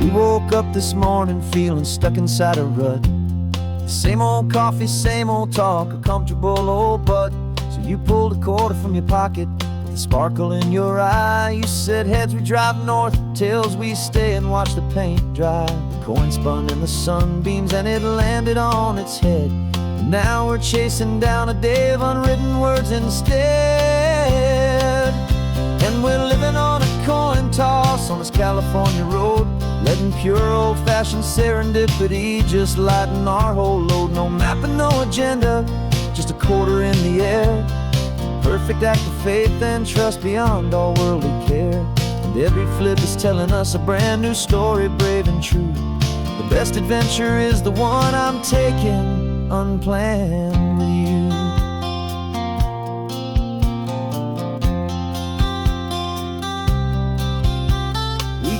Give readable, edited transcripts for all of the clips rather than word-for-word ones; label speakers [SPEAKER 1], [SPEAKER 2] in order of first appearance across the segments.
[SPEAKER 1] We woke up this morning feeling stuck inside a rut. Same old coffee, same old talk, a comfortable old butt. So you pulled a quarter from your pocket with a sparkle in your eye. You said, heads we drive north, tails we stay and watch the paint dry. The coin spun in the sunbeams and it landed on its head. And now we're chasing down a day of unwritten words instead. And we're living on a coin toss on this California road, letting pure old-fashioned serendipity just lighten our whole load. No map and no agenda, just a quarter in the air. Perfect act of faith and trust beyond all worldly care. And every flip is telling us a brand new story, brave and true. The best adventure is the one I'm taking unplanned with you.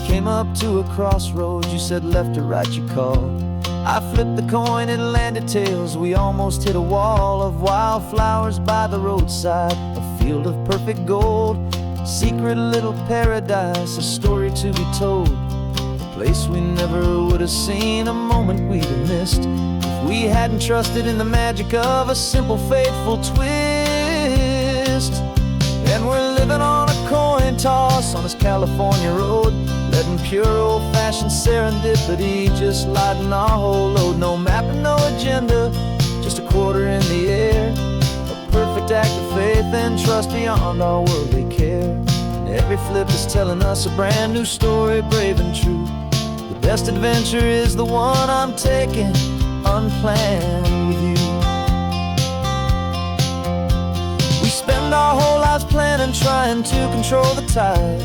[SPEAKER 1] Came up to a crossroads, you said left or right you called. I flipped the coin, it landed tails. We almost hit a wall of wildflowers by the roadside, a field of perfect gold, secret little paradise, a story to be told, a place we never would have seen, a moment we'd have missed if we hadn't trusted in the magic of a simple faithful twist. And we're living on a coin toss on this California road, letting pure old-fashioned serendipity just lighten our whole load. No map and no agenda, just a quarter in the air. A perfect act of faith and trust beyond our worldly care. And every flip is telling us a brand new story, brave and true. The best adventure is the one I'm taking unplanned with you. We spend our whole lives planning, trying to control the tide,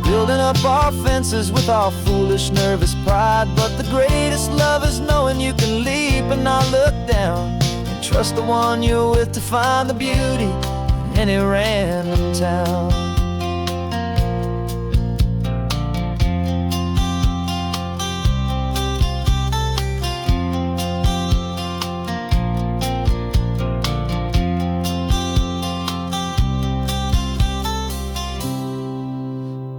[SPEAKER 1] building up our fences with our foolish, nervous pride. But the greatest love is knowing you can leap and not look down, and trust the one you're with to find the beauty in any random town.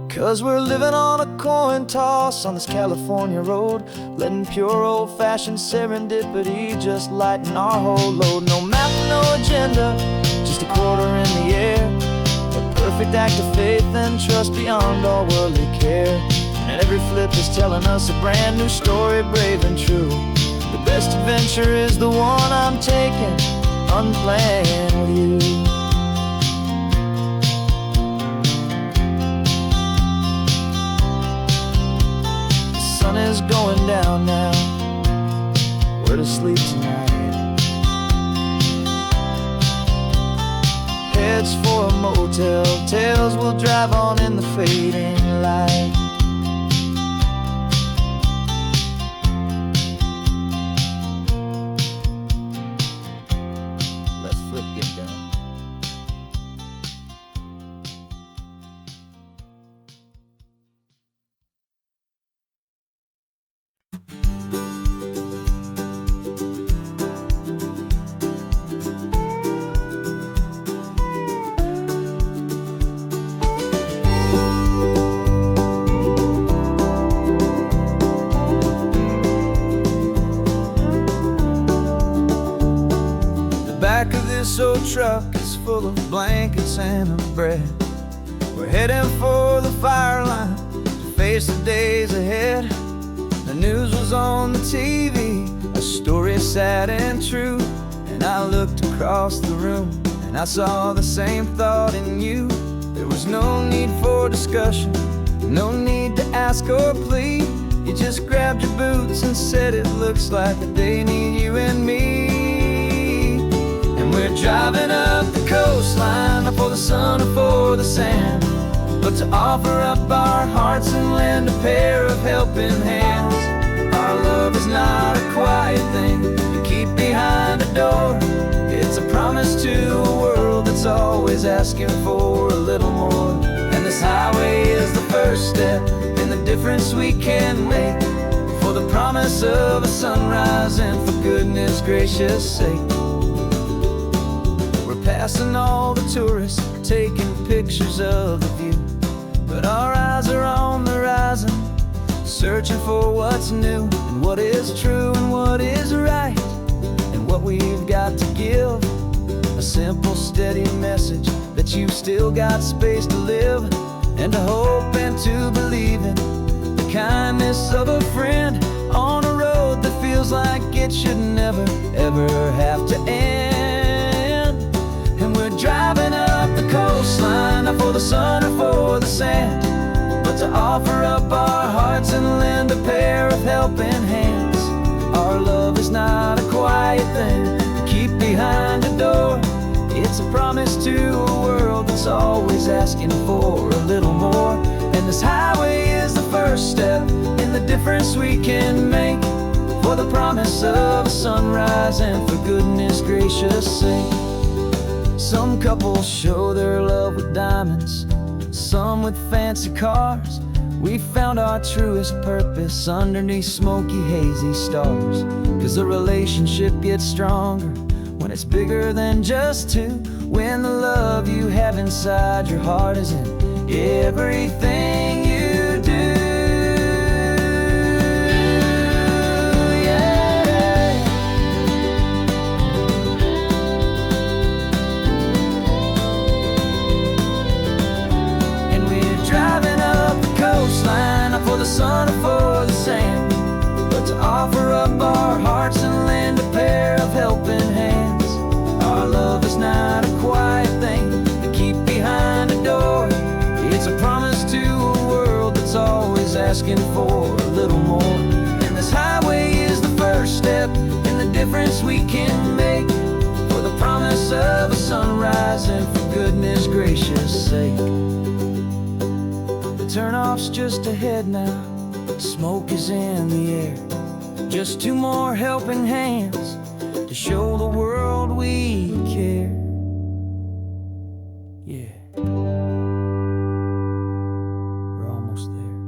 [SPEAKER 1] 'Cause we're living on a coin toss on this California road, letting pure old-fashioned serendipity just lighten our whole load. No map, no agenda, just a quarter in the air. A perfect act of faith and trust beyond all worldly care. And every flip is telling us a brand new story, brave and true. The best adventure is the one I'm taking unplanned with you. The sun is going down now, we're to sleep tonight. Heads for a motel, tails will drive on in the fading light. Let's flip get down. Back of this old truck is full of blankets and a bread. We're heading for the fire line to face the days ahead. The news was on the TV, a story sad and true. And I looked across the room and I saw the same thought in you. There was no need for discussion, no need to ask or plead. You just grabbed your boots and said it looks like a day need you and me. We're driving up the coastline, not for the sun or for the sand, but to offer up our hearts and lend a pair of helping hands. Our love is not a quiet thing you keep behind a door. It's a promise to a world that's always asking for a little more. And this highway is the first step in the difference we can make, for the promise of a sunrise and for goodness gracious sake. Passing all the tourists, taking pictures of the view, but our eyes are on the horizon, searching for what's new, and what is true, and what is right, and what we've got to give. A simple, steady message that you've still got space to live, and to hope and to believe in the kindness of a friend on a road that feels like it should never, ever have to end. And we're driving up the coastline, not for the sun or for the sand, but to offer up our hearts and lend a pair of helping hands. Our love is not a quiet thing to keep behind a door. It's a promise to a world that's always asking for a little more. And this highway is the first step in the difference we can make, for the promise of a sunrise and for goodness gracious sake. Some couples show their love with diamonds, some with fancy cars. We found our truest purpose underneath smoky, hazy stars. 'Cause a relationship gets stronger when it's bigger than just two, when the love you have inside your heart is in everything you do. Yeah. And we're driving up the coastline, not for the sun or for the sand, but to offer up our hearts and lend a pair of helping hands. Our love is not a quiet thing to keep behind a door. It's a promise to a world that's always asking for a little more. And this highway is the first step in the difference we can make, for the promise of a sunrise and for goodness gracious sake. The turnoff's just ahead now, smoke is in the air. Just two more helping hands to show the world we care. Yeah, we're almost there.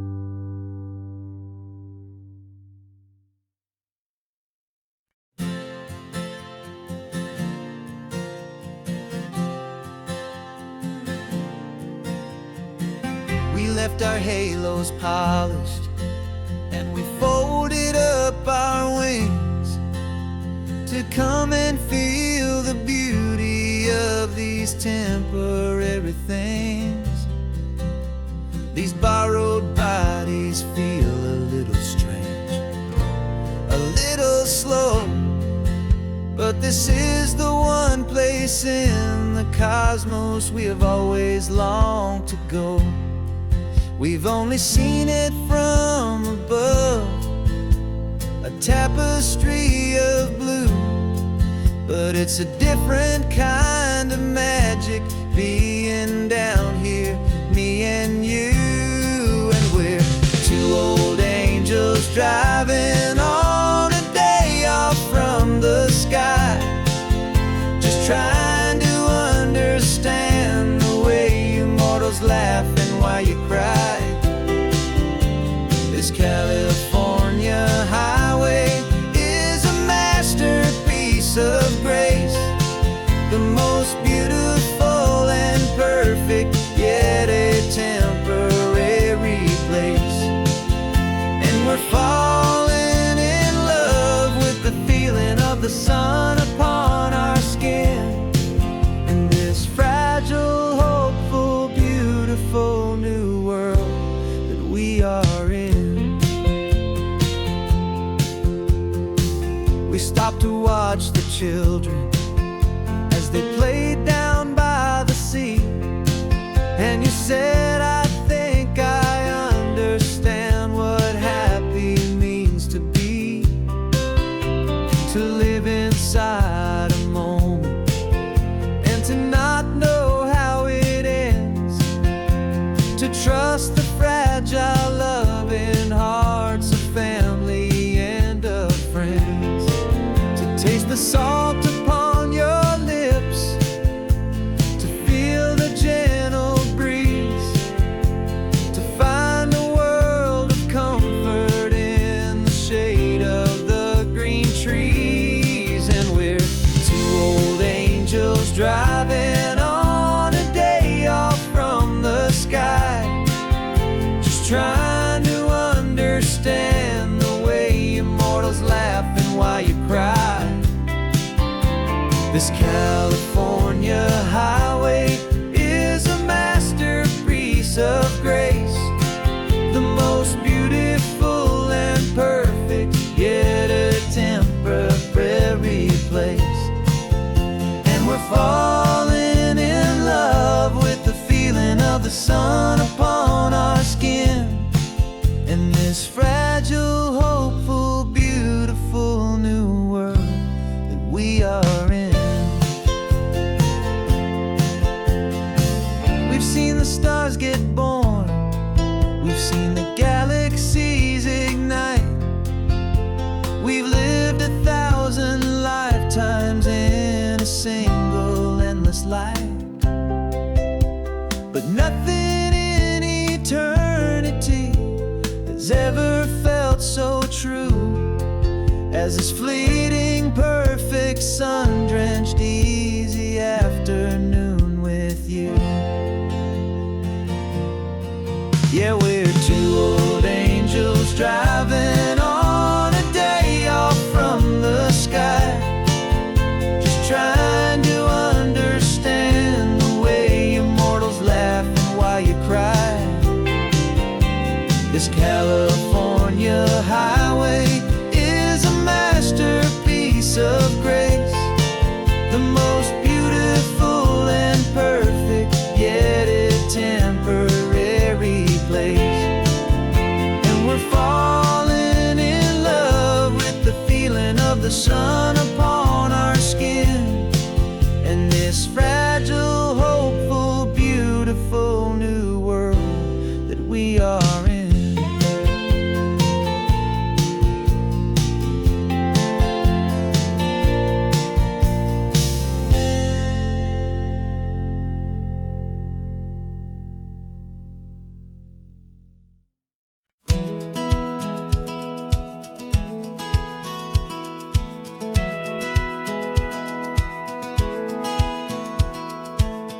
[SPEAKER 1] We left our halos polished, and we folded up our wings to come and feel the beauty of these temporary things. These borrowed bodies feel a little strange, a little slow, but this is the one place in the cosmos we have always longed to go. We've only seen it from above, a tapestry of blue, but it's a different kind of magic being down here, me and you. And we're two old angels driving on a day off from the sky, just trying to understand the way you mortals laugh and why you cry. This California highway is a masterpiece of grace, the most beautiful and perfect, yet a temporary place. And we're falling in love with the feeling of the sun upon our skin, and this fragile, hopeful, beautiful new world that we are in. We stopped to watch the children as they played down by the sea, and you said, I think I understand what happy means to be, to live inside a moment and to not know how it ends, to trust the fragile loving hearts of family and of friends, to taste the salt upon your lips, to feel the gentle breeze, to find a world of comfort in the shade of the green trees. And we're two old angels driving on a day off from the sky, just trying to understand This California highway is a masterpiece of grace, the most beautiful and perfect, yet a temporary place. And we're falling in love with the feeling of the sun upon our skin, in this fragile, hopeful, beautiful new world that we are in. We've seen the stars get born, we've seen the galaxies ignite, we've lived 1,000 lifetimes in a single endless life. But nothing in eternity has ever felt so true as this fleeting, perfect, sun-drenched, easy afternoon with you. Yeah, we're two old angels driving on a day off from the sky, just trying to understand the way immortals laugh and why you cry. This California highway is a masterpiece of grace, the most beautiful and perfect, yet a temporary place. And we're falling in love with the feeling of the sun upon our skin, and this fragile, hopeful, beautiful new world that we are in.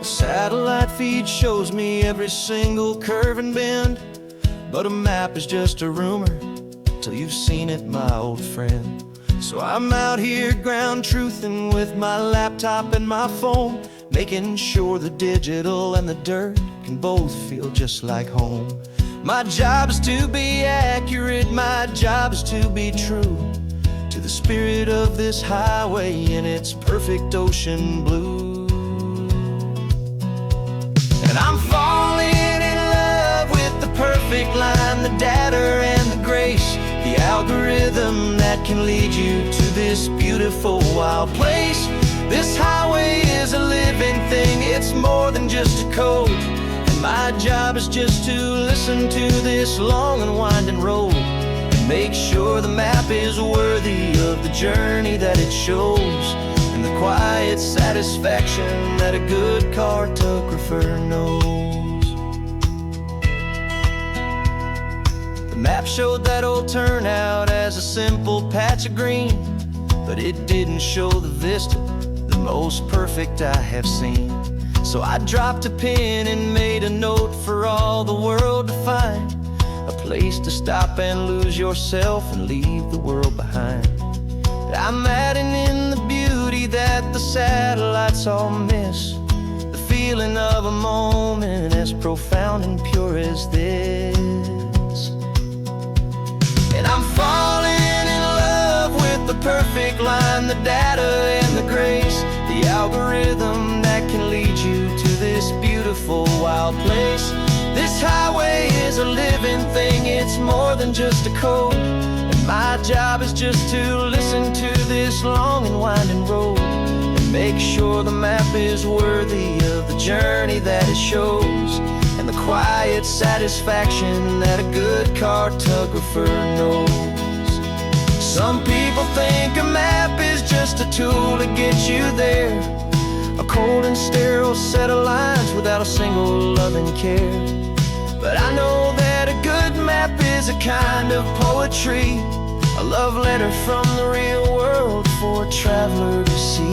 [SPEAKER 1] Satellite feed shows me every single curve and bend, but a map is just a rumor till you've seen it, my old friend. So I'm out here ground truthing with my laptop and my phone, making sure the digital and the dirt can both feel just like home. My job is to be accurate, my job is to be true to the spirit of this highway in its perfect ocean blue. And I'm falling in love with the perfect line, the data and the grace, the algorithm that can lead you to this beautiful wild place. This highway is a living thing, it's more than just a code, and my job is just to listen to this long and winding road and make sure the map is worthy of the journey that it shows, and the quiet satisfaction that a good cartographer knows. The map showed that old turnout as a simple patch of green, but it didn't show the vista, the most perfect I have seen. So I dropped a pin and made a note for all the world to find, a place to stop and lose yourself and leave the world behind. I'm adding in the beauty that the satellites all miss, the feeling of a moment as profound and pure as this. And I'm falling in love with the perfect line, the data and the grace, the algorithm that can lead you to this beautiful wild place. This highway is a living thing, it's more than just a code, and my job is just to listen to this long and winding road and make sure the map is worthy of the journey that it shows, and the quiet satisfaction that a good cartographer knows. Some people think a map is just a tool to get you there, a cold and sterile set of lines without a single loving care. But I know that a good map is a kind of poetry, a love letter from the real world for a traveler to see.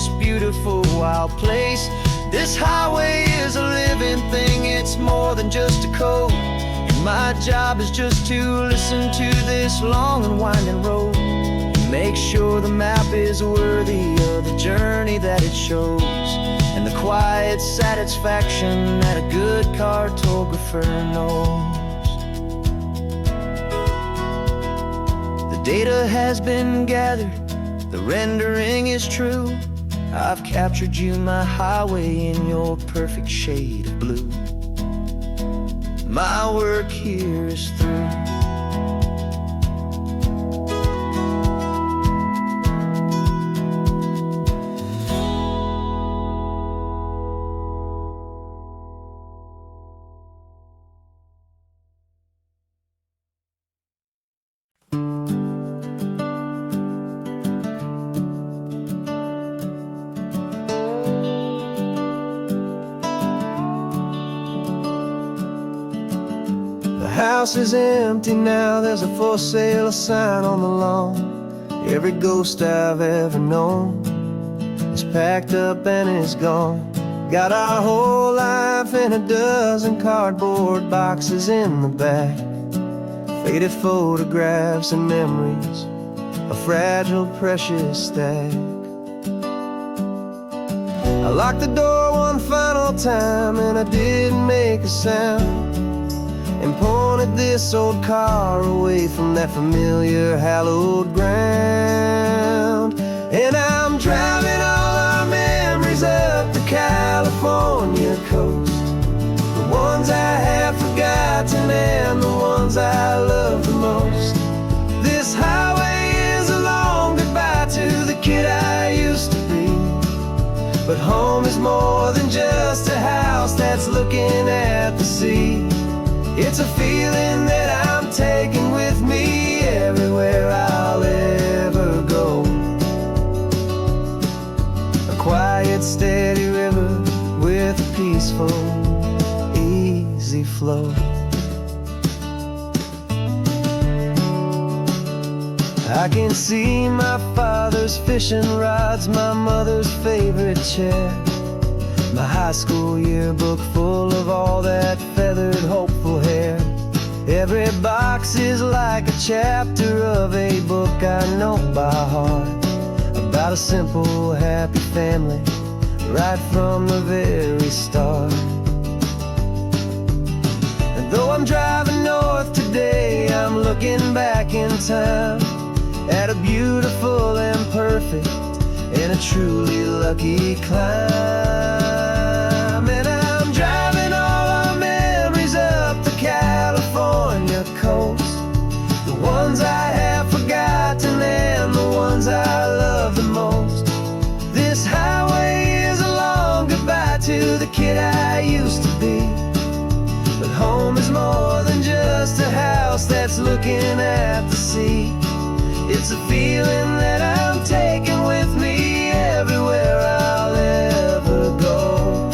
[SPEAKER 1] this beautiful wild place. This highway is a living thing, it's more than just a code. And my job is just to listen to this long and winding road, make sure the map is worthy of the journey that it shows, and the quiet satisfaction that a good cartographer knows. The data has been gathered, the rendering is true. I've captured you, my highway, in your perfect shade of blue. My work here is through. The house is empty now, there's a for sale sign on the lawn. Every ghost I've ever known is packed up and is gone. Got our whole life in a dozen cardboard boxes in the back, faded photographs and memories, a fragile, precious stack. I locked the door one final time and I didn't make a sound, and pointed this old car away from that familiar hallowed ground. And I'm driving all our memories up the California coast, the ones I have forgotten and the ones I love the most. This highway is a long goodbye to the kid I used to be, but home is more than just a house that's looking at the sea. It's a feeling that I'm taking with me everywhere I'll ever go. A quiet, steady river with a peaceful, easy flow. I can see my father's fishing rods, my mother's favorite chair, my high school yearbook full of all that feathered, hopeful hair. Every box is like a chapter of a book I know by heart, about a simple, happy family right from the very start. And though I'm driving north today, I'm looking back in time at a beautiful and perfect and a truly lucky climb. And I'm driving all our memories up the California coast, the ones I have forgotten and the ones I love the most. This highway is a long goodbye to the kid I used to be, but home is more than just a house that's looking at the sea. It's a feeling that I'm taking with me everywhere I'll ever go.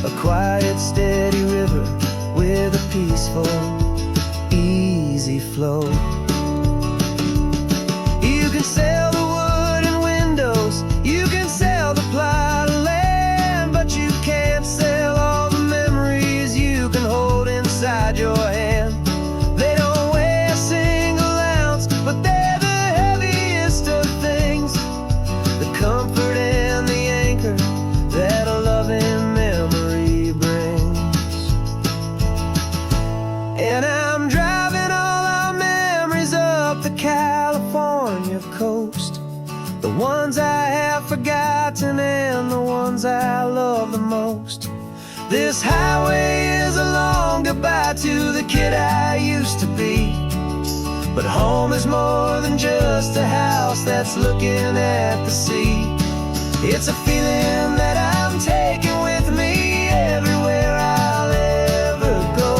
[SPEAKER 1] A quiet, steady river with a peaceful, easy flow. You can sell the wood and windows, you can sell the plot of land, but you can't sell all the memories you can hold inside your hand. They don't weigh a single ounce, but they're the heaviest of things, the comfort and the anchor that a loving memory brings. And I'm driving all our memories up the California coast, the ones I have forgotten and the ones I love the most. This highway is a long goodbye to the kid I used to be, but home is more than just a house that's looking at the sea. It's a feeling that I'm taking with me everywhere I'll ever go.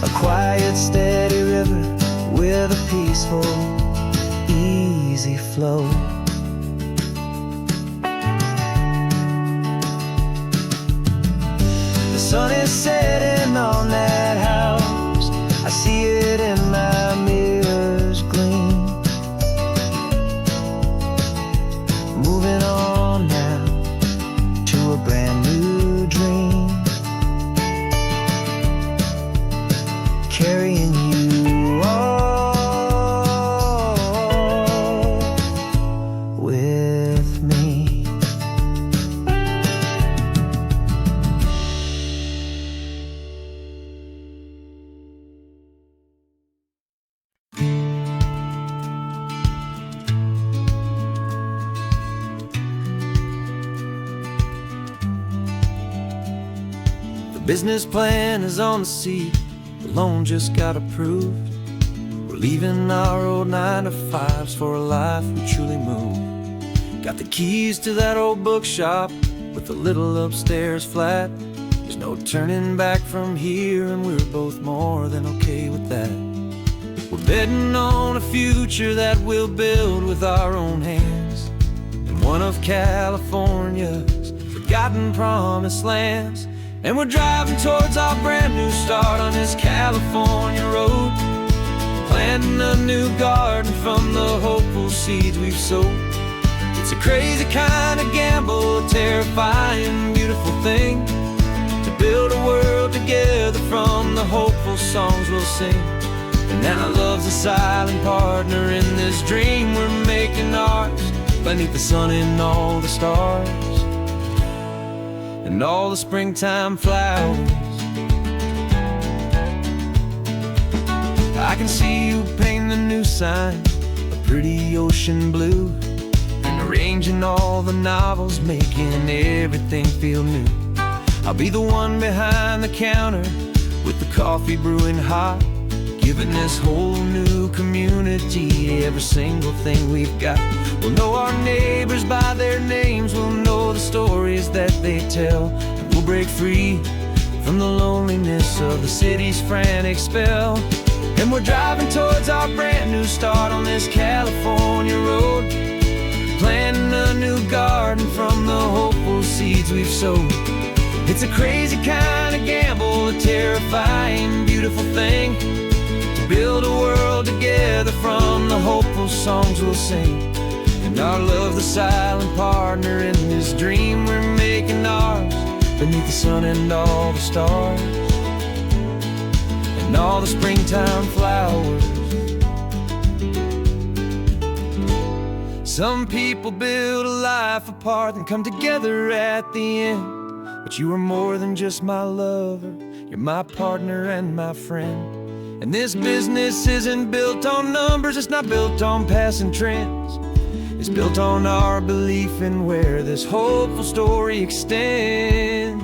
[SPEAKER 1] A quiet, steady river with a peaceful, easy flow. The sun is setting on that house, I see it in my mirror's gleam. a brand new dream, carrying you all with me. The business plan is on the seat, the loan just got approved. We're leaving our old 9-to-5s for a life we truly move. Got the keys to that old bookshop with the little upstairs flat. There's no turning back from here, and we're both more than okay with that. We're betting on a future that we'll build with our own hands, in one of California's forgotten promised lands. And we're driving towards our brand new start on this California road, planting a new garden from the hopeful seeds we've sowed. It's a crazy kind of gamble, a terrifying, beautiful thing, to build a world together from the hopeful songs we'll sing. And now love's a silent partner in this dream we're making ours, beneath the sun and all the stars and all the springtime flowers. I can see you painting a new sign, a pretty ocean blue, and arranging all the novels, making everything feel new. I'll be the one behind the counter with the coffee brewing hot, giving this whole new community every single thing we've got. We'll know our neighbors by their names, we'll know the stories that they tell, and we'll break free from the loneliness of the city's frantic spell. And we're driving towards our brand new start on this California road, planting a new garden from the hopeful seeds we've sowed. It's a crazy kind of gamble, a terrifying, beautiful thing, to build a world together from the hopeful songs we'll sing. And our love, the silent partner in this dream we're making ours, beneath the sun and all the stars and all the springtime flowers. Some people build a life apart and come together at the end, but you are more than just my lover, you're my partner and my friend. And this business isn't built on numbers, it's not built on passing trends. It's built on our belief in where this hopeful story extends.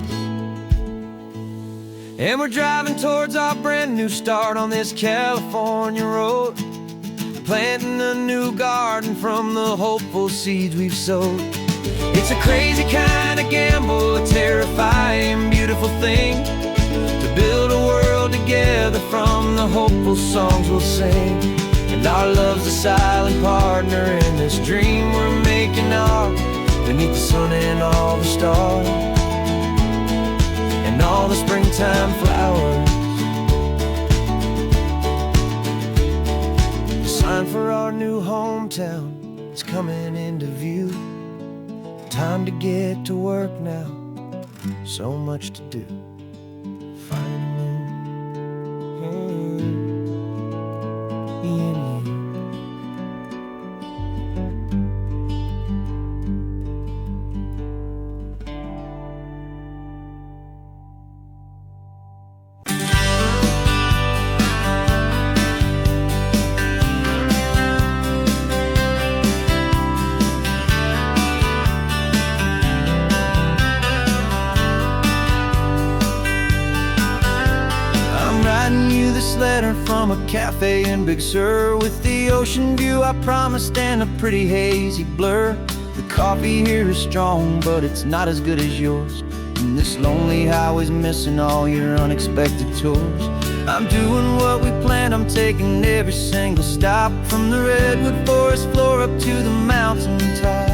[SPEAKER 1] And we're driving towards our brand new start on this California road, planting a new garden from the hopeful seeds we've sowed. It's a crazy kind of gamble, a terrifying, beautiful thing, to build a world together from the hopeful songs we'll sing. And our love's a silent partner in this dream we're making ours, beneath the sun and all the stars and all the springtime flowers. The sign for our new hometown is coming into view. Time to get to work now, so much to do. This letter from a cafe in Big Sur, with the ocean view I promised and a pretty hazy blur. The coffee here is strong, but it's not as good as yours, and this lonely highway's missing all your unexpected tours. I'm doing what we planned, I'm taking every single stop, from the redwood forest floor up to the mountain top.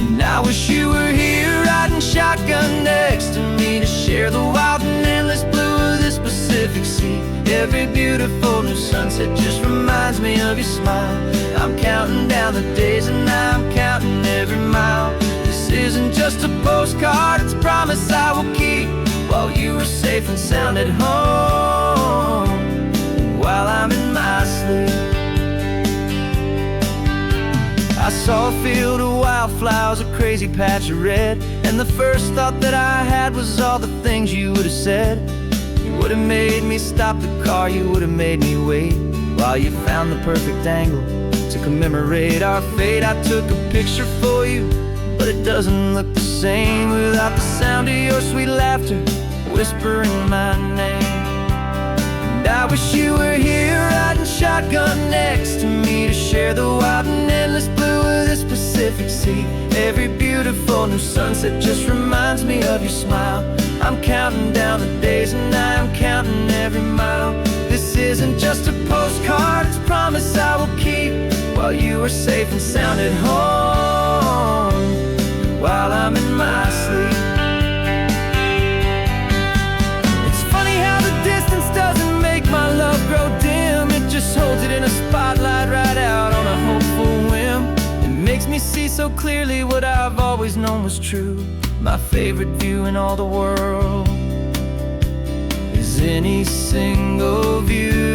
[SPEAKER 1] And I wish you were here riding shotgun next to me, to share the wild and endless blue of this Pacific Sea. Every beautiful new sunset just reminds me of your smile. I'm counting down the days and I'm counting every mile. This is isn't just a postcard, it's a promise I will keep while you are safe and sound at home, while I'm in my sleep. I saw a field of wildflowers, a crazy patch of red, and the first thought that I had was all the things you would have said. You would have made me stop the car, you would have made me wait while you found the perfect angle to commemorate our fate. I took a picture for you, but it doesn't look the same without the sound of your sweet laughter whispering my name. And I wish you were here riding shotgun next to me to share the wild and endless blue of this Pacific Sea. Every beautiful new sunset just reminds me of your smile. I'm counting down the days and I'm counting every mile. This isn't just a postcard, it's a promise I will keep while you are safe and sound at home, while I'm in my sleep. It's funny how the distance doesn't make my love grow dim. It just holds it in a spotlight right out on a hopeful whim. It makes me see so clearly what I've always known was true. My favorite view in all the world is any single view.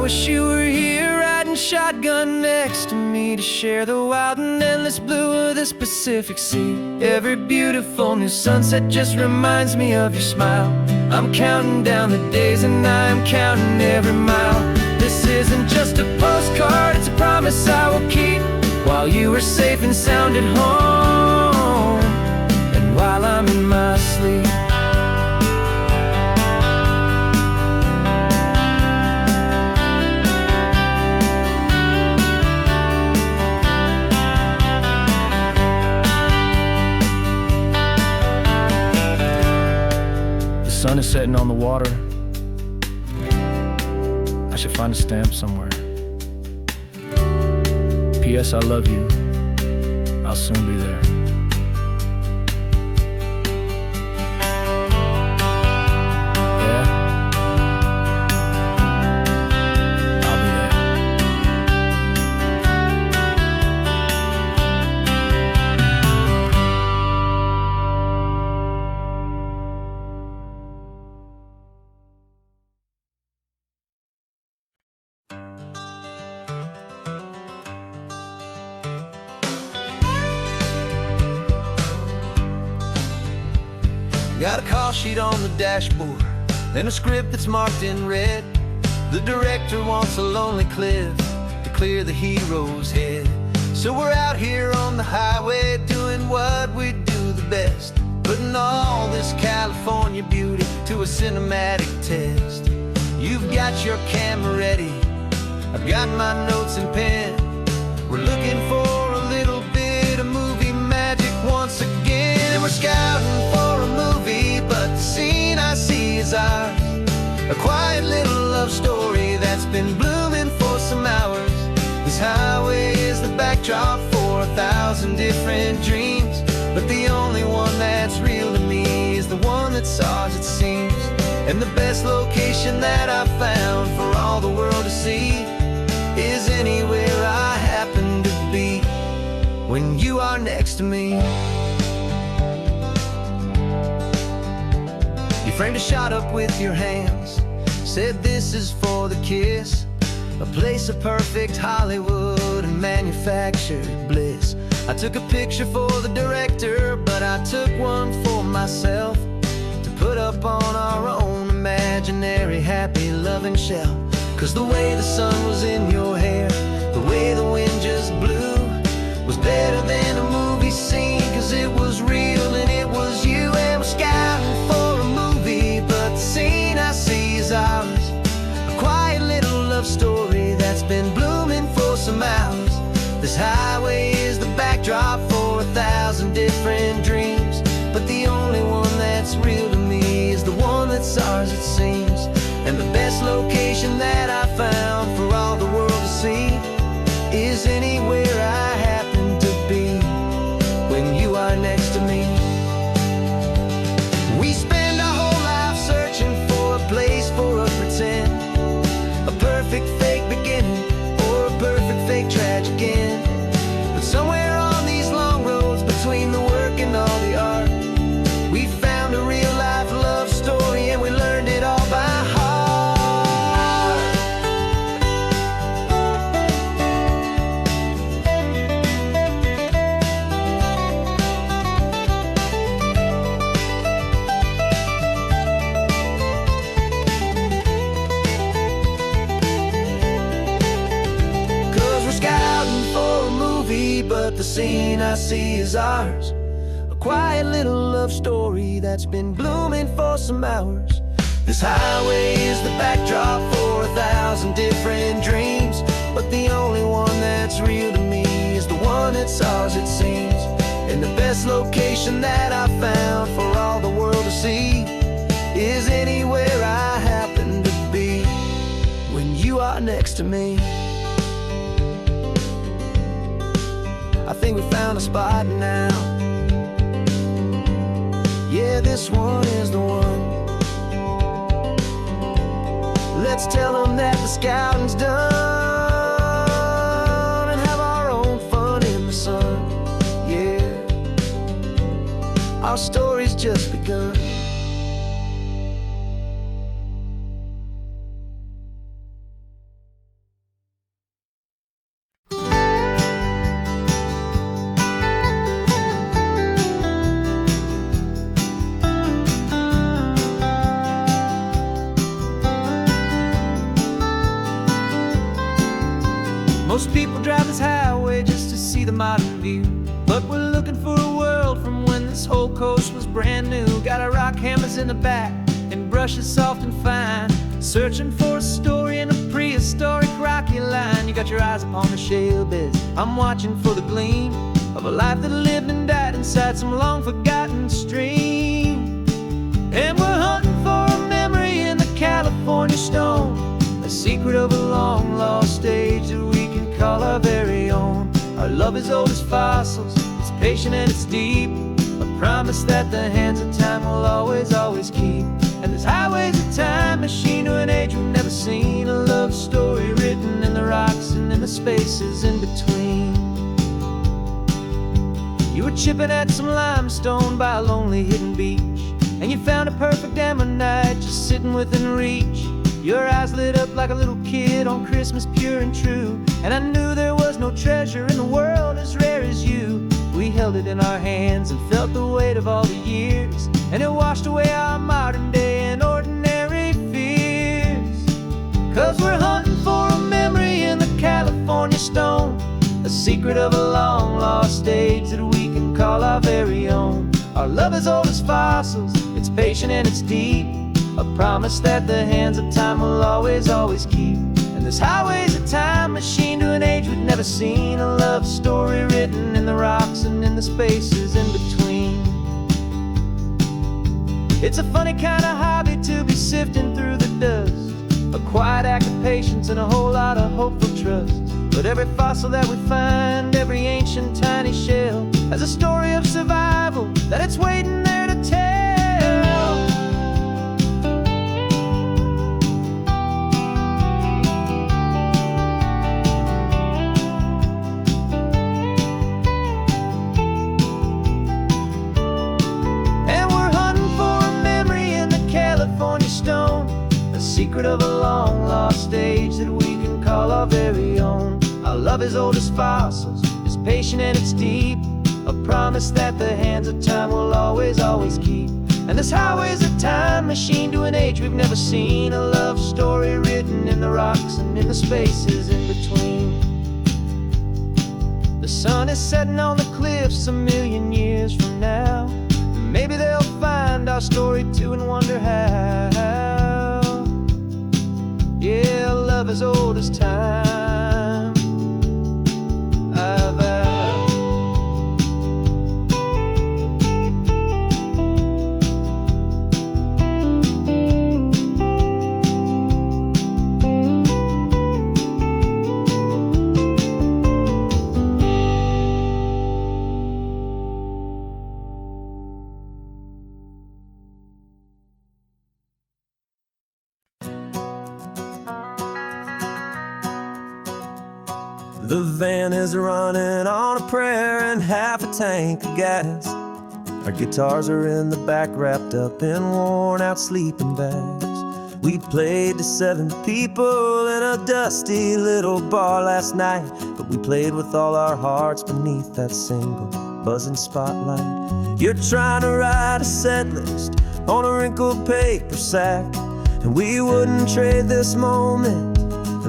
[SPEAKER 1] Wish you were here riding shotgun next to me to share the wild and endless blue of this Pacific Sea. Every beautiful new sunset just reminds me of your smile. I'm counting down the days and I'm counting every mile. This isn't just a postcard, it's a promise I will keep while you are safe and sound at home, and while I'm in my sleep. The sun is setting on the water. I should find a stamp somewhere. P.S. I love you. I'll soon be there. Yeah? I'll be there. Got a call sheet on the dashboard and a script that's marked in red. The director wants a lonely cliff to clear the hero's head. So we're out here on the highway doing what we do the best, putting all this California beauty to a cinematic test. You've got your camera ready, I've got my notes and pen. We're looking for a little bit of movie magic once again. And we're scouting for a movie, but the scene I see is ours. A quiet little love story that's been blooming for some hours. This highway is the backdrop for 1,000 different dreams, but the only one that's real to me is the one that's ours, it seems. And the best location that I've found for all the world to see is anywhere I happen to be when you are next to me. You framed a shot up with your hands, said this is for the kiss, a place of perfect Hollywood and manufactured bliss. I took a picture for the director, but I took one for myself to put up on our own imaginary happy loving shelf. Cause the way the sun was in your hair, the way the wind just blew, was better than a movie scene. Cause it was real and it was you. And we're scouting for a movie, but the scene I see is ours. A quiet little love story that's been blooming for some hours. This highway is the backdrop for 1,000 different dreams, but the only one that's real to me is the one that's ours, it seems. And the best location that I found for all the world to see is anywhere I happen to be when you next to me. We spend our whole life searching for a place for a pretend, a perfect fake beginning or a perfect fake tragic end. But somewhere on these long roads between the work and all the art, we found a real life love story and we learned it all by heart. 'Cause we're scouting for a movie, but the scene I see is ours. A quiet little love story that's been blooming for some hours. This highway is the backdrop for 1,000 different dreams, but the only one that's real to me is the one that's ours, it seems. And the best location that I found for all the world to see is anywhere I happen to be when you are next to me. I think we found a spot now. Yeah, this one is the one. Let's tell them that the scouting's done and have our own fun in the sun. Yeah, our story's just begun. Most people drive this highway just to see the modern view, but we're looking for a world from when this whole coast was brand new. Got our rock hammers in the back and brushes soft and fine, searching for a story in a prehistoric rocky line. You got your eyes upon the shale beds, I'm watching for the gleam of a life that lived and died inside some long forgotten stream. And we're hunting for a memory in the California stone, a secret of a long lost age that we can call our very own. Our love is old as fossils, it's patient and it's deep, a promise that the hands of time will always, always keep. And this highway's a time machine to an age we've never seen, a love story written in the rocks and in the spaces in between. You were chipping at some limestone by a lonely hidden beach, and you found a perfect ammonite just sitting within reach. Your eyes lit up like a little kid on Christmas, pure and true, and I knew there was no treasure in the world as rare as you. We held it in our hands and felt the weight of all the years, and it washed away our modern day and ordinary fears. 'Cause we're hunting for a memory in the California stone, a secret of a long lost age that we can call our very own. Our love is old as fossils, it's patient and it's deep, a promise that the hands of time will always, always keep. And this highway's a time machine to an age we've never seen, a love story written in the rocks and in the spaces in between. It's a funny kind of hobby to be sifting through the dust, a quiet act of patience and a whole lot of hopeful trust. But every fossil that we find, every ancient tiny shell, has a story of survival that it's waiting there to tell. Secret of a long lost age that we can call our very own. Our love is old as fossils, it's patient and it's deep, a promise that the hands of time will always, always keep. And this highway's a time machine to an age we've never seen, a love story written in the rocks and in the spaces in between. The sun is setting on the cliffs a million years from now, maybe they'll find our story too and wonder how. Yeah, love as old as time, I vow. The van is running on a prayer and half a tank of gas. Our guitars are in the back, wrapped up in worn-out sleeping bags. We played to 7 people in a dusty little bar last night, but we played with all our hearts beneath that single buzzing spotlight. You're trying to write a set list on a wrinkled paper sack, and we wouldn't trade this moment.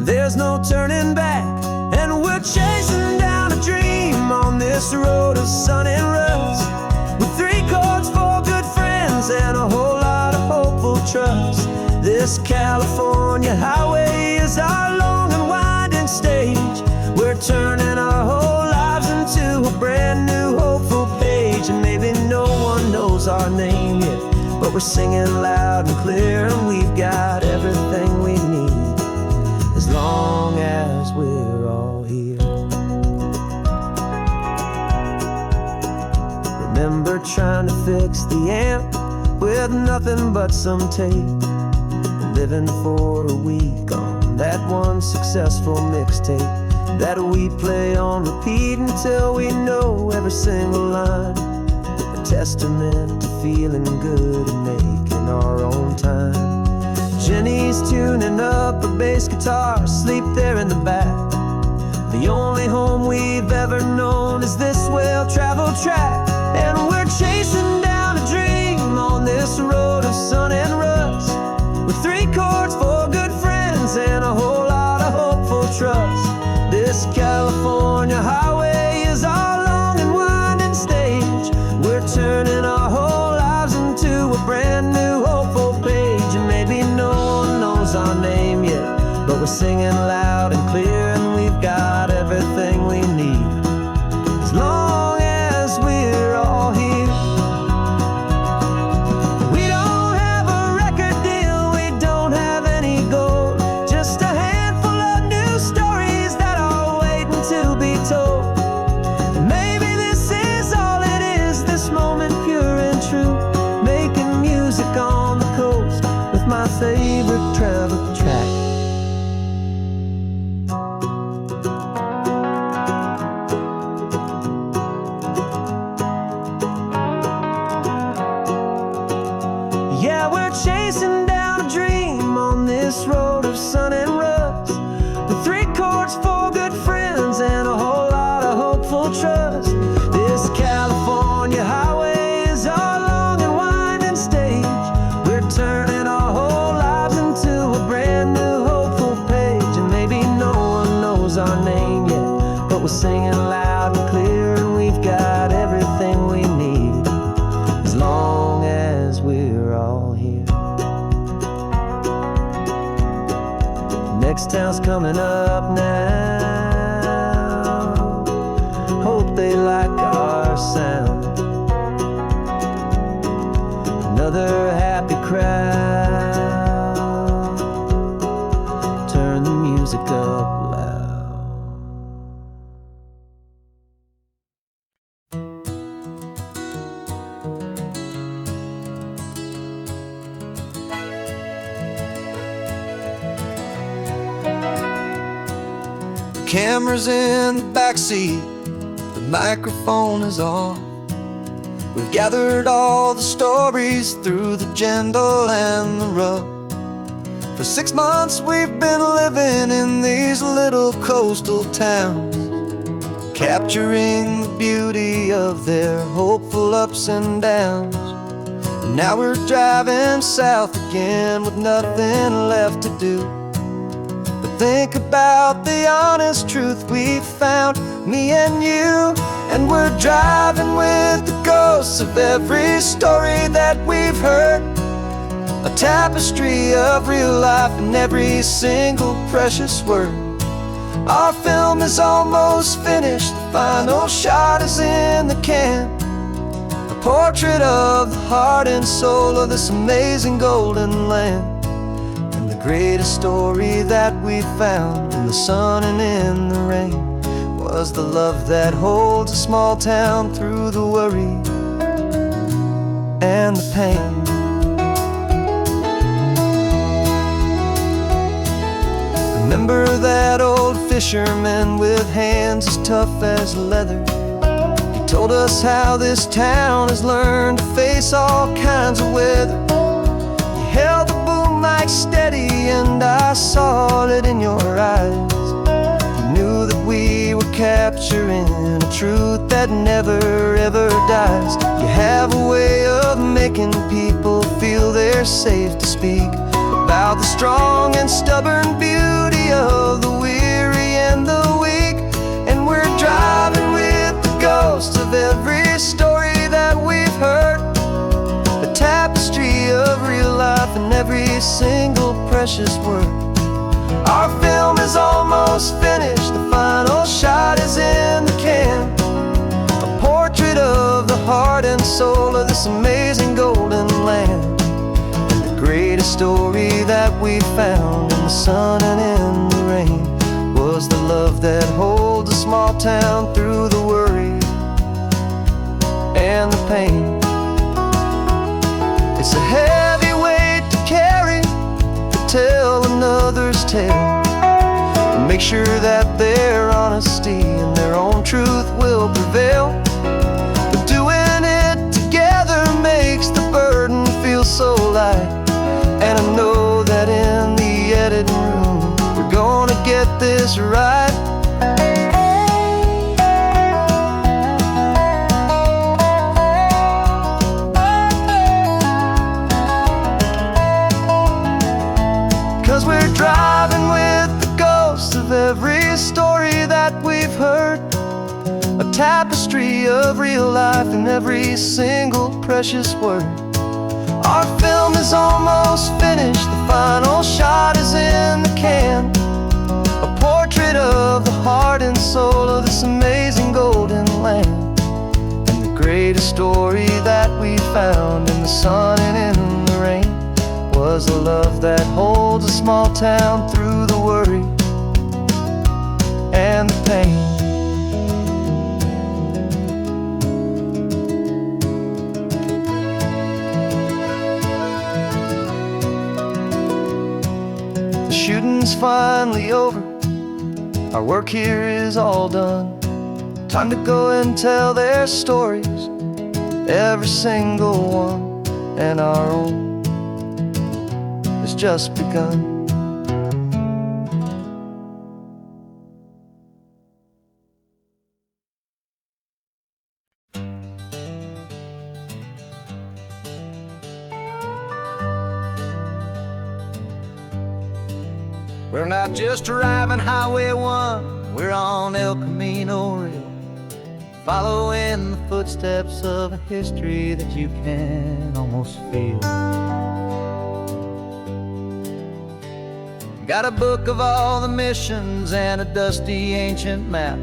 [SPEAKER 1] There's no turning back, and we're chasing down a dream on this road of sun and rust, with 3 chords, 4 good friends, and a whole lot of hopeful trust. This California highway is our long and winding stage. We're turning our whole lives into a brand new hopeful page. And maybe no one knows our name yet, but we're singing loud and clear, and we've got everything we need, as long as we're all here. Remember trying to fix the amp with nothing but some tape, living for a week on that one successful mixtape that we play on repeat until we know every single line. A testament to feeling good and making our own time. Jenny's tuning up her bass guitar, asleep there in the back. The only home we've ever known is this well-traveled track, and we're chasing down a dream on this road of sun and rust, with 3 chords, 4 good friends, and a whole lot of hopeful trust. This California highway is our long and winding stage. We're turning our whole lives into a brand new hopeful page. And maybe no one knows our name yet, but we're singing loud and clear, and we've got everything we need, as long as we're all here. My favorite travel track. Yeah, we're chasing down a dream on this road of sun and rust, with 3 chords, 4 good friends, and a whole lot of hopeful trust. This California highway is our long and winding stage. We're turning our whole lives into a brand new hopeful page. And maybe no one knows our name yet, but we're singing loud and clear, and we've got everything we need, as long as we're all here. Next town's coming up now. Hope they like our sound. Another happy crowd. Turn the music up loud. The camera's in the backseat, the microphone is on. We've gathered all the stories through the gentle and the rough. For 6 months we've been living in these little coastal towns, capturing the beauty of their hopeful ups and downs. And now we're driving south again with nothing left to do but think about the honest truth we found, me and you. And we're driving with the ghosts of every story that we've heard, a tapestry of real life in every single precious word. Our film is almost finished, the final shot is in the can, a portrait of the heart and soul of this amazing golden land. And the greatest story that we found in the sun and in the rain was the love that holds a small town through the worry and the pain. Remember remember that old fisherman with hands as tough as leather. He told us how this town has learned to face all kinds of weather. You held the boom mic steady and I saw it in your eyes. You knew that we were capturing a truth that never ever dies. You have a way of making people feel they're safe to speak about the strong and stubborn beauty of the weary and the weak. And we're driving with the ghosts of every story that we've heard, the tapestry of real life and every single precious word. Our film is almost finished, the final shot is in the can, a portrait of the heart and soul of this amazing golden land. Greatest story that we found in the sun and in the rain was the love that holds a small town through the worry and the pain. It's a heavy weight to carry, to tell another's tale, and make sure that their honesty and their own truth will prevail. But doing it together makes the burden feel so light. And I know that in the editing room we're gonna get this right. 'Cause we're driving with the ghosts of every story that we've heard, a tapestry of real life in every single precious word. Our film is almost finished, the final shot is in the can, a portrait of the heart and soul of this amazing golden land. And the greatest story that we found in the sun and in the rain was a love that holds a small town through the worry and the pain. Shooting's finally over, our work here is all done. Time to go and tell their stories, every single one, and our own has just begun. We're not just driving Highway 1, we're on El Camino Real, following the footsteps of a history that you can almost feel. Got a book of all the missions and a dusty ancient map,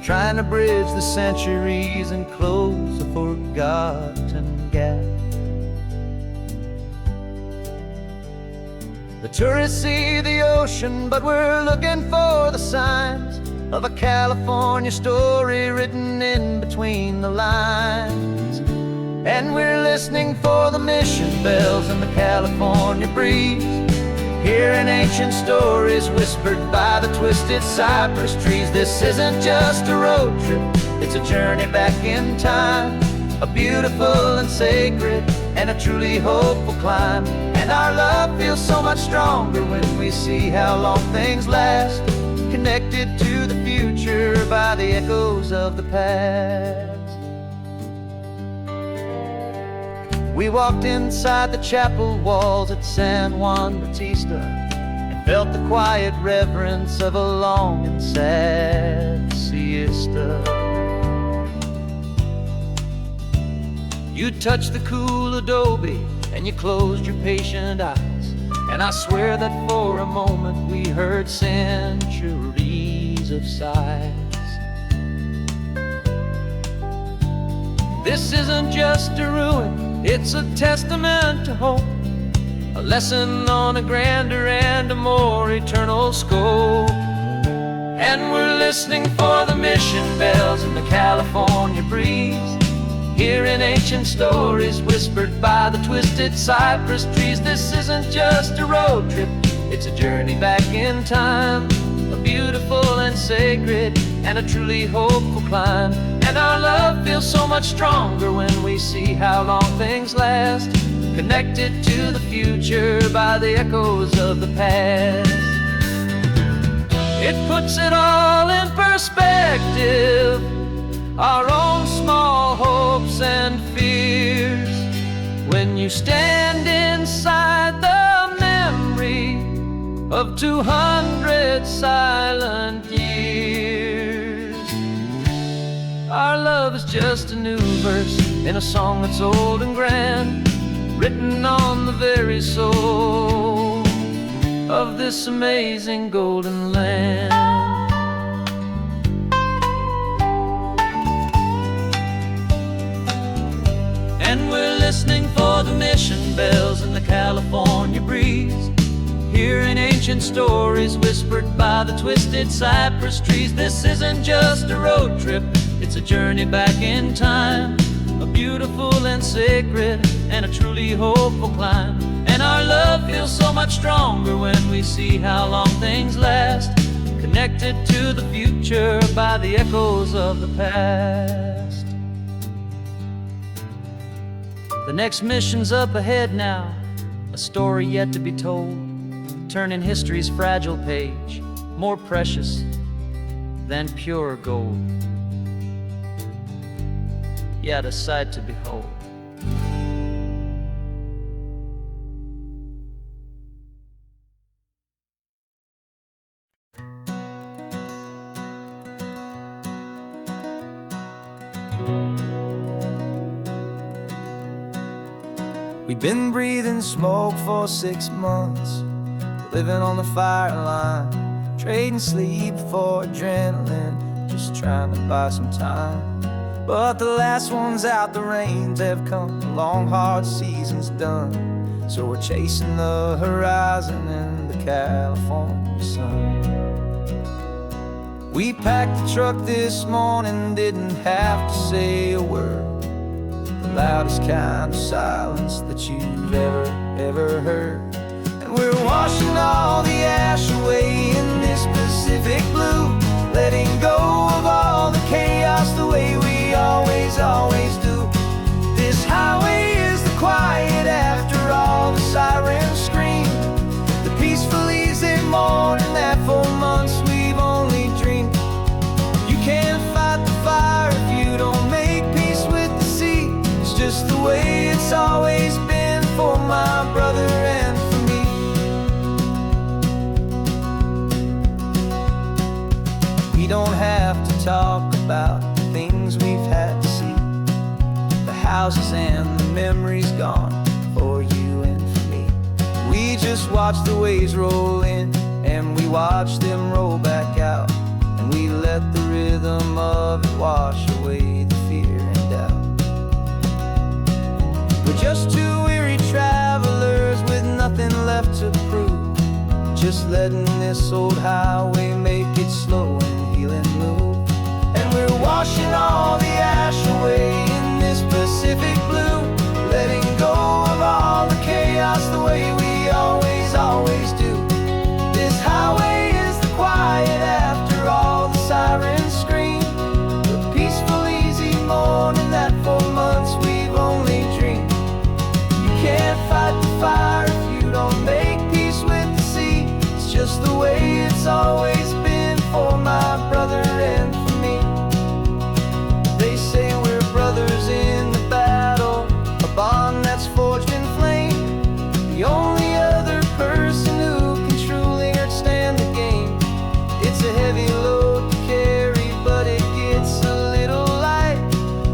[SPEAKER 1] trying to bridge the centuries and close a forgotten gap. The tourists see the ocean, but we're looking for the signs of a California story written in between the lines. And we're listening for the mission bells in the California breeze, hearing ancient stories whispered by the twisted cypress trees. This isn't just a road trip, it's a journey back in time, a beautiful and sacred and a truly hopeful climb. And our love feels so much stronger when we see how long things last, connected to the future by the echoes of the past. We walked inside the chapel walls at San Juan Bautista and felt the quiet reverence of a long and sad siesta. You touched the cool adobe and you closed your patient eyes, and I swear that for a moment we heard centuries of sighs. This isn't just a ruin, it's a testament to hope, a lesson on a grander and a more eternal scope. And we're listening for the mission bells in the California breeze, hearing ancient stories whispered by the twisted cypress trees. This isn't just a road trip, It's a journey back in time, a beautiful and sacred, and a truly hopeful climb. And our love feels so much stronger when we see how long things last, connected to the future by the echoes of the past. It puts it all in perspective, our own small hopes and fears, when you stand inside the memory of 200 silent years. Our love is just a new verse in a song that's old and grand, written on the very soul of this amazing golden land. And we're listening for the mission bells in the California breeze, hearing ancient stories whispered by the twisted cypress trees. This isn't just a road trip, it's a journey back in time, a beautiful and sacred, and a truly hopeful climb. And our love feels so much stronger when we see how long things last, connected to the future by the echoes of the past. The next mission's up ahead now, a story yet to be told, turning history's fragile page, more precious than pure gold. Yet a sight to behold. We've been breathing smoke for 6 months, living on the fire line, trading sleep for adrenaline, just trying to buy some time. But the last one's out, the rains have come, the long hard season's done, so we're chasing the horizon in the California sun. We packed the truck this morning, didn't have to say a word, the loudest kind of silence that you've ever heard. And we're washing all the ash away in this Pacific blue, letting go of all the chaos the way we always do. This highway is the quiet after all the sirens scream, the peaceful easy morning that for months we've only dreamed. You can't fight the fire if you don't make peace with the sea. It's just the way it's always been for my brother and for me. We don't have to talk about the things we've had to see, the houses and the memories gone for you and for me. We just watch the waves roll in, and we watch them roll back out, and we let the rhythm of it wash away the fear and doubt. We're just two weary travelers with nothing left to prove, just letting this old highway make it slow and healing move. And we're washing all the ash away in this Pacific blue, letting go of all the chaos the way we always do. This highway is the quiet after all the sirens scream, the peaceful easy morning that for months we've only dreamed. You can't fight the fire if you don't make peace with the sea. It's just the way it's always been for my brother and for me. They say we're brothers in the battle, a bond that's forged in flame, the only other person who can truly understand the game. It's a heavy load to carry, but it gets a little light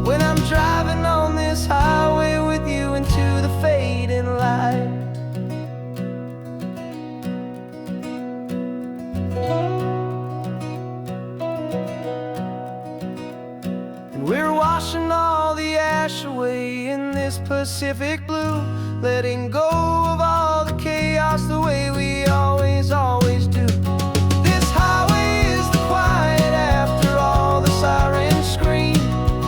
[SPEAKER 1] when I'm driving on this highway with you into the fading light. And we're washing all the ash away in this Pacific blue, letting go of all the chaos the way we always do. This highway is the quiet after all the sirens scream,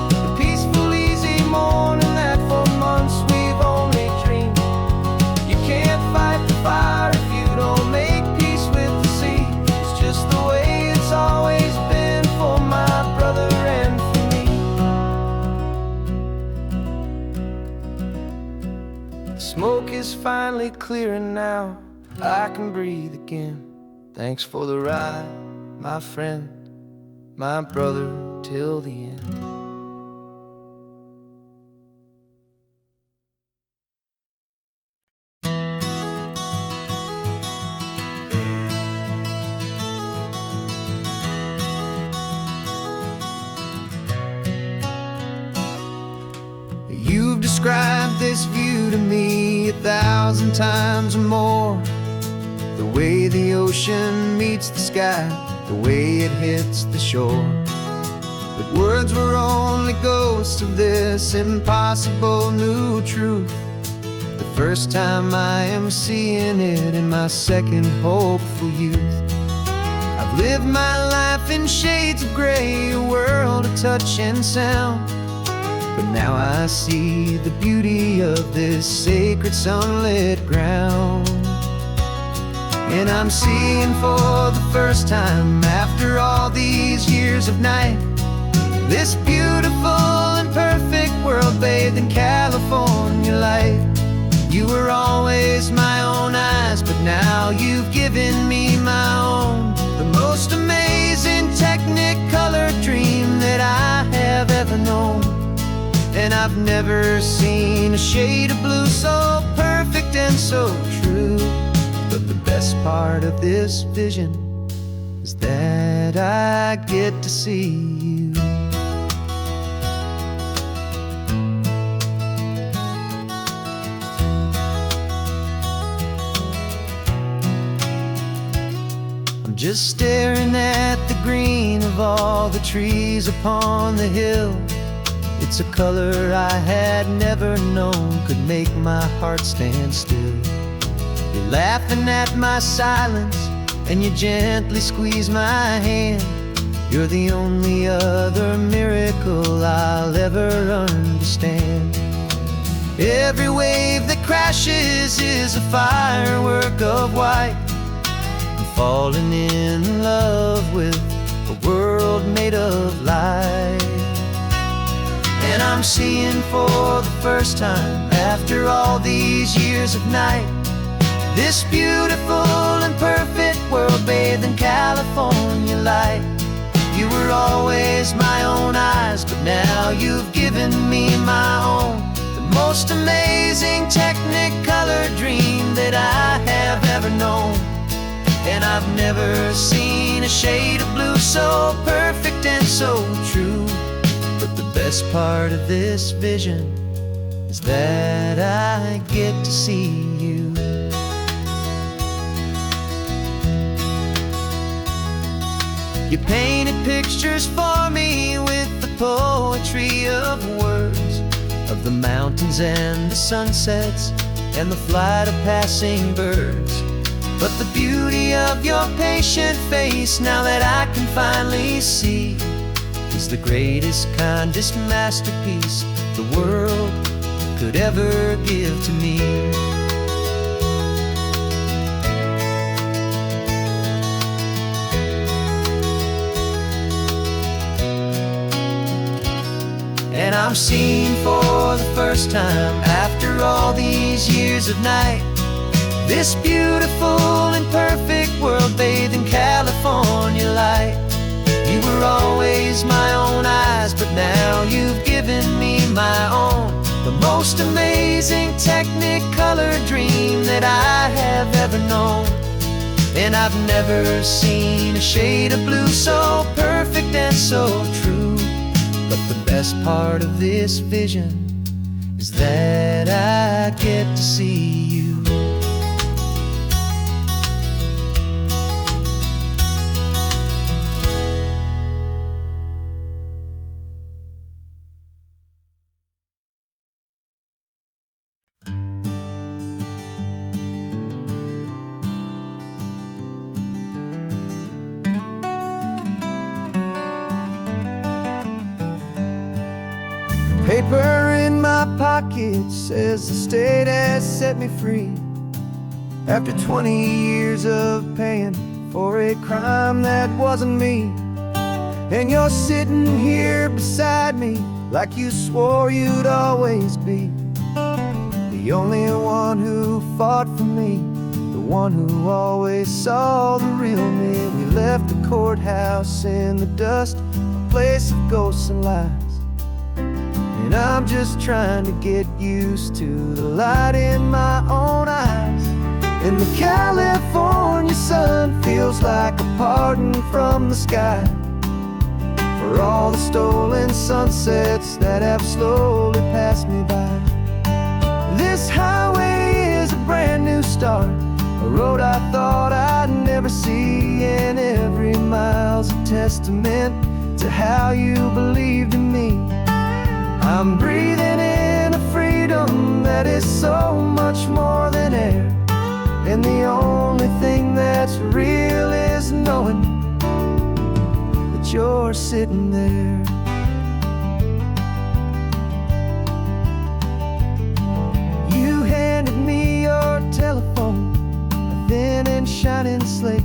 [SPEAKER 1] the peaceful easy morning that for months we've only dreamed. You can't fight the fire if you don't make Smoke is finally clearing now, I can breathe again. Thanks for the ride, my friend, my brother, till the end. You've described this view to me 1,000 times or more. The way the ocean meets the sky, the way it hits the shore. But words were only ghosts of this impossible new truth. The first time I am seeing it in my second hopeful youth. I've lived my life in shades of gray, a world of touch and sound. But now I see the beauty of this sacred sunlit ground. And I'm seeing for the first time, after all these years of night, this beautiful and perfect world bathed in California light. You were always my own eyes, but now you've given me my own. The most amazing technicolor dream that I have ever known. And I've never seen a shade of blue so perfect and so true. But the best part of this vision is that I get to see you. I'm just staring at the green of all the trees upon the hill. It's a color I had never known could make my heart stand still. You're laughing at my silence, and you gently squeeze my hand. You're the only other miracle I'll ever understand. Every wave that crashes is a firework of white. I'm falling in love with a world made of light. And I'm seeing for the first time, after all these years of night, this beautiful and perfect world bathed in California light. You were always my own eyes, but now you've given me my own. The most amazing technicolor dream that I have ever known. And I've never seen a shade of blue so perfect and so true. But the best part of this vision is that I get to see you. You painted pictures for me with the poetry of words, of the mountains and the sunsets and the flight of passing birds. But the beauty of your patient face, now that I can finally see, is the greatest, kindest masterpiece the world could ever give to me. And I'm seeing for the first time, after all these years of night, this beautiful and perfect world bathed in California light. You were always my own eyes, but now you've given me my own. The most amazing technicolor dream that I have ever known. And I've never seen a shade of blue so perfect and so true. But the best part of this vision is that I get to see you. Paper in my pocket says the state has set me free. After 20 years of paying for a crime that wasn't me. And you're sitting here beside me like you swore you'd always be the only one one who fought for me, the one who always saw the real me. We left the courthouse in the dust, a place of ghosts and lies. And I'm just trying to get used to the light in my own eyes. And the California sun feels like a pardon from the sky for all the stolen sunsets that have slowly passed me by. This highway is a brand new start, a road I thought I'd never see, and every mile's a testament to how you believed in me. I'm breathing in a freedom that is so much more than air, and the only thing that's real is knowing that you're sitting there. You handed me your telephone, a thin and shining slate.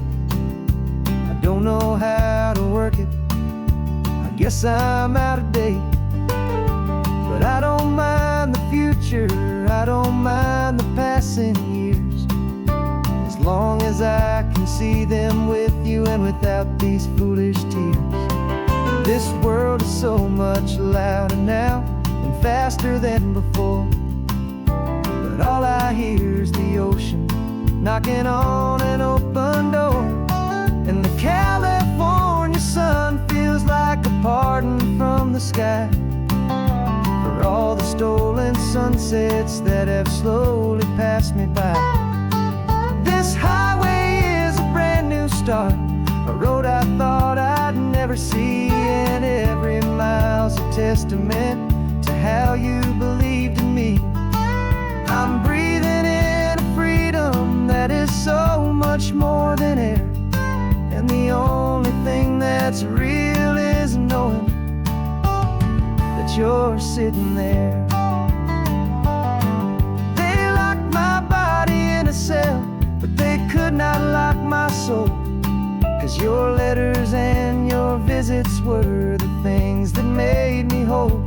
[SPEAKER 1] I don't know how to work it, I guess I'm out of date. But I don't mind the future, I don't mind the passing years, as long as I can see them with you and without these foolish tears. This world is so much louder now and faster than before, but all I hear is the ocean knocking on an open door. And the California sun feels like a pardon from the sky for all the stolen sunsets that have slowly passed me by. This highway is a brand new start, a road I thought I'd never see, and every mile's a testament to how you believed in me. I'm breathing in a freedom that is so much more than air, and the only thing that's real is knowing that you're sitting there. They locked my body in a cell, but they could not lock my soul, 'cause your letters and your visits were the things that made me whole.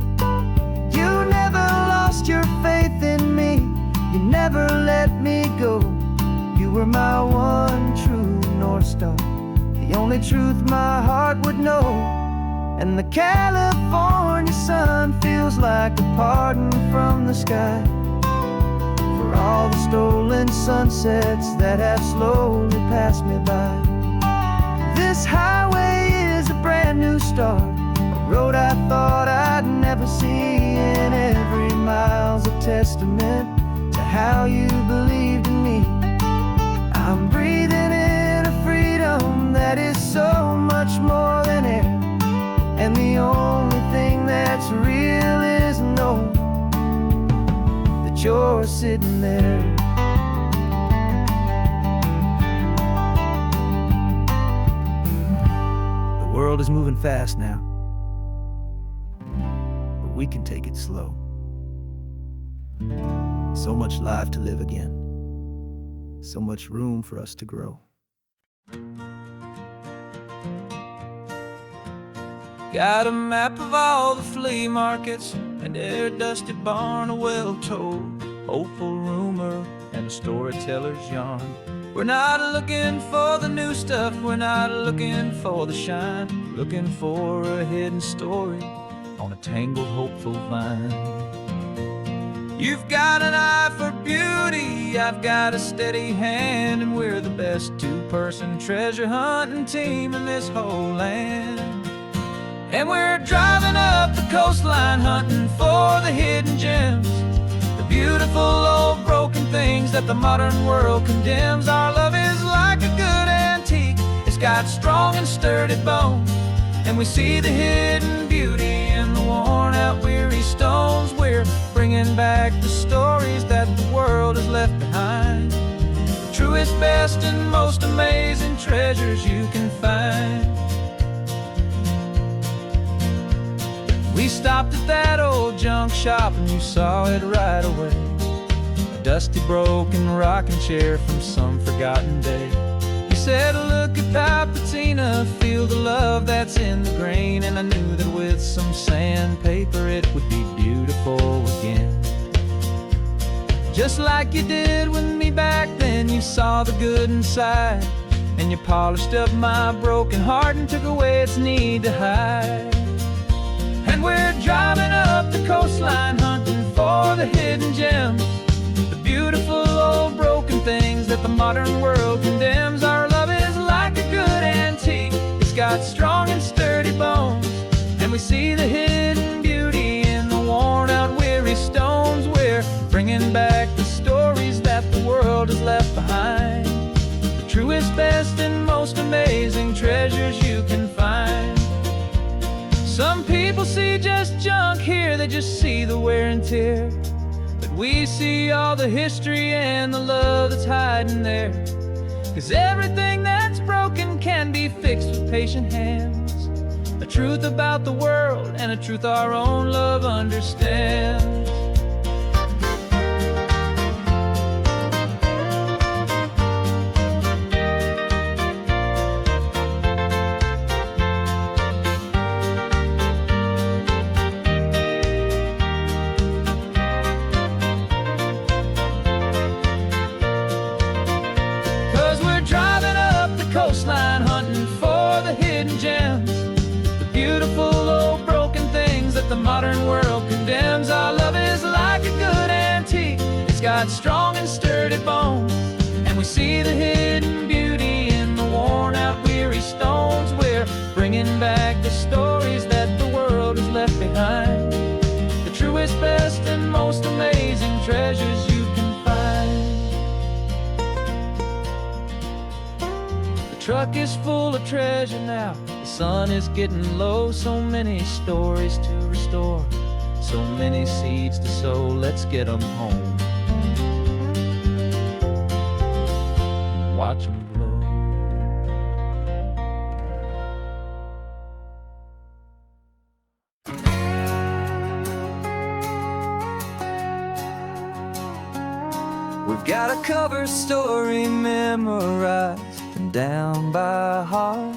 [SPEAKER 1] You never lost your faith in me, you never let me go. You were my one true North Star, the only truth my heart would know. And the California sun feels like a pardon from the sky for all the stolen sunsets that have slowly passed me by. This highway is a brand new start, a road I thought I'd never see, and every mile's a testament to how you believed in me. I'm breathing in a freedom that is so much more than air, and the only thing that's real is knowing that you're sitting there. The world is moving fast now, but we can take it slow. So much life to live again, so much room for us to grow. Got a map of all the flea markets and every dusty barn, a well-told hopeful rumor and a storyteller's yarn. We're not looking for the new stuff, we're not looking for the shine, looking for a hidden story on a tangled hopeful vine. You've got an eye for beauty, I've got a steady hand, and we're the best two-person treasure hunting team in this whole land. And we're driving up the coastline hunting for the hidden gems, the beautiful old broken things that the modern world condemns. Our love is like a good antique, it's got strong and sturdy bones, and we see the hidden beauty in the worn out weary stones. We're bringing back the stories that the world has left behind, the truest, best, and most amazing treasures you can find. We stopped at that old junk shop and you saw it right away, a dusty broken rocking chair from some forgotten day. You said, look at that patina, feel the love that's in the grain, and I knew that with some sandpaper it would be beautiful again. Just like you did with me back then. You saw the good inside, and you polished up my broken heart and took away its need to hide. And we're driving up the coastline, hunting for the hidden gems, the beautiful old broken things that the modern world condemns. Our love is like a good antique. It's got strong and sturdy bones, and we see the hidden beauty in the worn out weary stones. We're bringing back the stories that the world has left behind, the truest, best, and most amazing treasures you can find. Some people see just junk here, they just see the wear and tear, but we see all the history and the love that's hiding there. 'Cause everything that's broken can be fixed with patient hands, a truth about the world and a truth our own love understands. 'Cause we're driving up the coastline, hunting for the hidden gems, the beautiful old broken things that the modern world condemns. Our love is like a good antique. It's got strong and sturdy bones, and we see the hidden beauty in the worn out weary stones. We're bringing back the stories that the world has left behind, the truest, best, and most amazing treasures you can find. The truck is full of treasure now, the sun is getting low. So many stories to restore, so many seeds to sow. Let's get them home, watch them blow. We've got a cover story memorized and down by heart,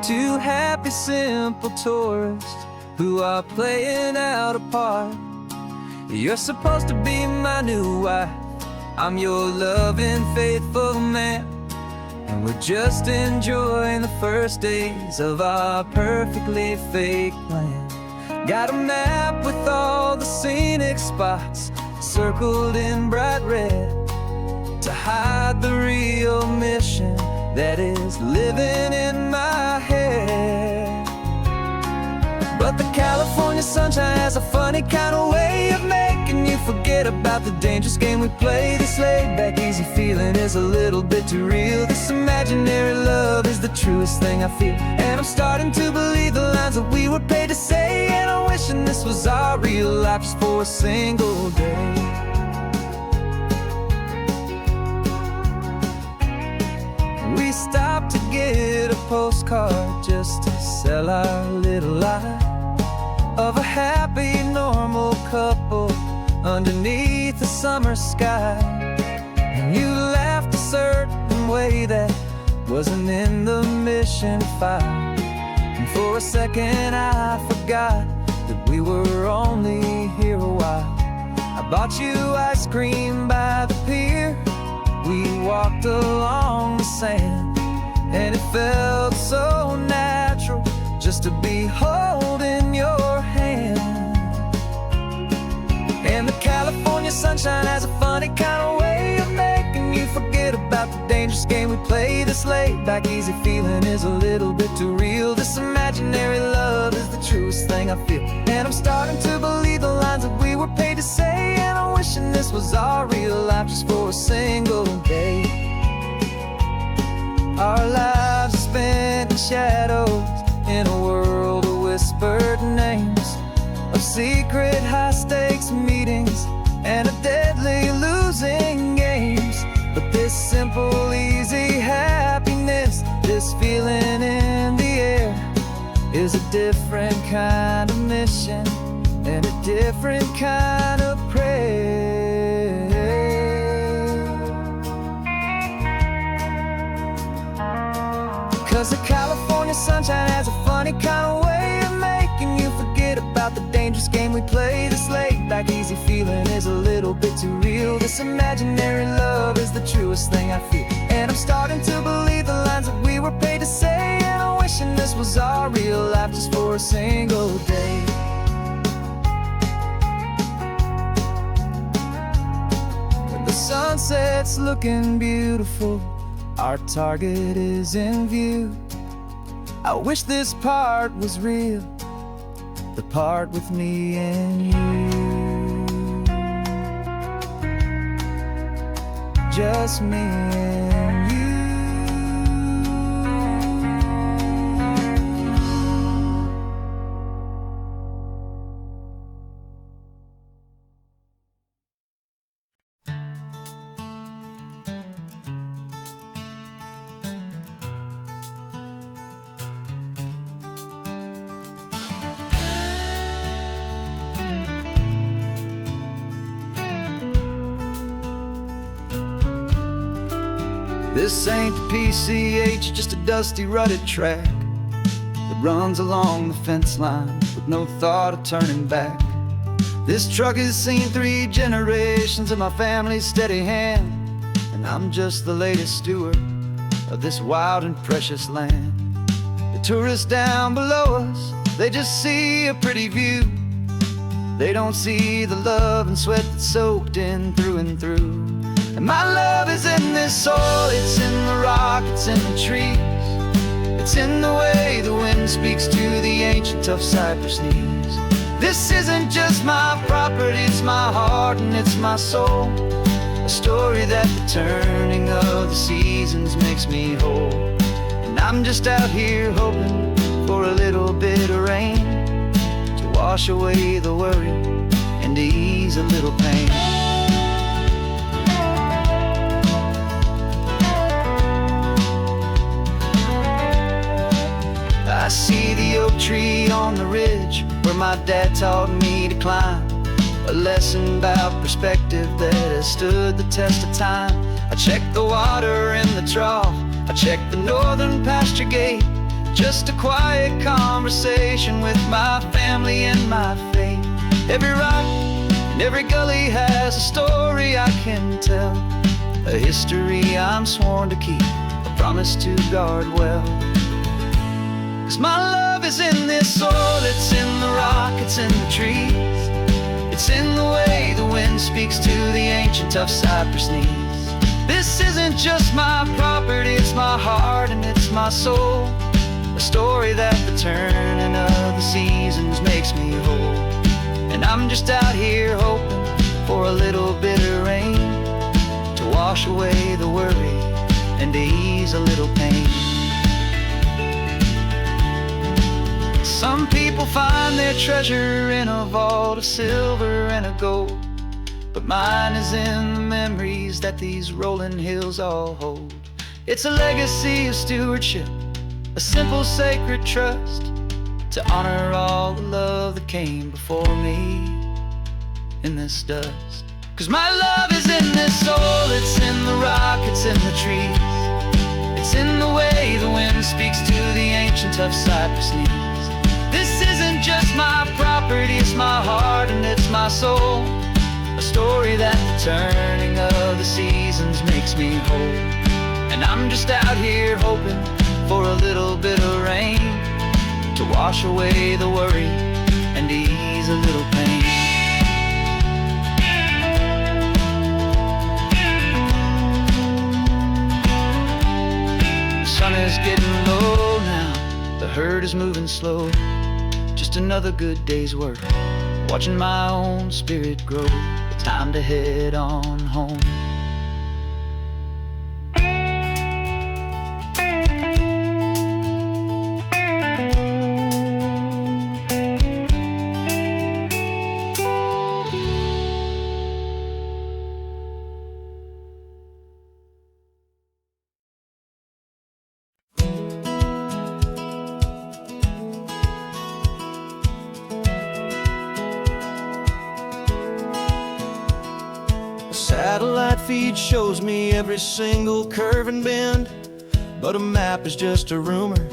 [SPEAKER 1] two happy simple tourists who are playing out a part. You're supposed to be my new wife, I'm your loving, faithful man, and we're just enjoying the first days of our perfectly fake plan. Got a map with all the scenic spots circled in bright red to hide the real mission that is living in my head. But the California sunshine has a funny kind of way of making you forget about the dangerous game we play. This laid back easy feeling is a little bit too real. This imaginary love is the truest thing I feel, and I'm starting to believe the lines that we were paid to say. And I'm wishing this was our real life just for a single day. We stopped to get a postcard just to sell our little lie of a happy, normal couple underneath the summer sky. And you laughed a certain way that wasn't in the mission file, and for a second I forgot that we were only here a while. I bought you ice cream by the pier, we walked along the sand, and it felt so natural just to be holding your hand. And the California sunshine has a funny kind of way of making you forget about the dangerous game we play. This laid back easy feeling is a little bit too real. This imaginary love is the truest thing I feel, and I'm starting to believe the lines that we were paid to say. And I'm wishing this was our real life just for a single day. Our lives are spent in shadows in a world of whispered names, of secret high-stakes meetings and of deadly losing games. But this simple, easy happiness, this feeling in the air, is a different kind of mission and a different kind of prayer. 'Cause the California sunshine has a funny kind of way of making you forget about the dangerous game we play. This laid back easy feeling is a little bit too real. This imaginary love is the truest thing I feel, and I'm starting to believe the lines that we were paid to say. And I'm wishing this was our real life just for a single day. When the sunset's looking beautiful, our target is in view. I wish this part was real, the part with me and you. Just me and you. This ain't the PCH, just a dusty, rutted track that runs along the fence line with no thought of turning back. This truck has seen 3 generations of my family's steady hand, and I'm just the latest steward of this wild and precious land. The tourists down below us, they just see a pretty view. They don't see the love and sweat that's soaked in through and through. And my love is in this soil, it's in the rock, it's in the trees. It's in the way the wind speaks to the ancient tough cypress knees. This isn't just my property, it's my heart and it's my soul. A story that the turning of the seasons makes me whole. And I'm just out here hoping for a little bit of rain to wash away the worry and to ease a little pain. I see the oak tree on the ridge where my dad taught me to climb. A lesson about perspective that has stood the test of time. I check the water in the trough, I check the northern pasture gate. Just a quiet conversation with my family and my faith. Every rock and every gully has a story I can tell, a history I'm sworn to keep, a promise to guard well. 'Cause my love is in this soil, it's in the rock, it's in the trees. It's in the way the wind speaks to the ancient tough cypress knees. This isn't just my property, it's my heart and it's my soul. A story that the turning of the seasons makes me whole. And I'm just out here hoping for a little bit of rain to wash away the worry and to ease a little pain. Some people find their treasure in a vault of silver and of gold, but mine is in the memories that these rolling hills all hold. It's a legacy of stewardship, a simple sacred trust, to honor all the love that came before me in this dust. 'Cause my love is in this soil, it's in the rock, it's in the trees. It's in the way the wind speaks to the ancient tough cypress knees. This isn't just my property, it's my heart and it's my soul. A story that the turning of the seasons makes me whole. And I'm just out here hoping for a little bit of rain to wash away the worry and ease a little pain. The sun is getting low now, the herd is moving slow. Just another good day's work, watching my own spirit grow. Time to head on home. Satellite feed shows me every single curve and bend, but a map is just a rumor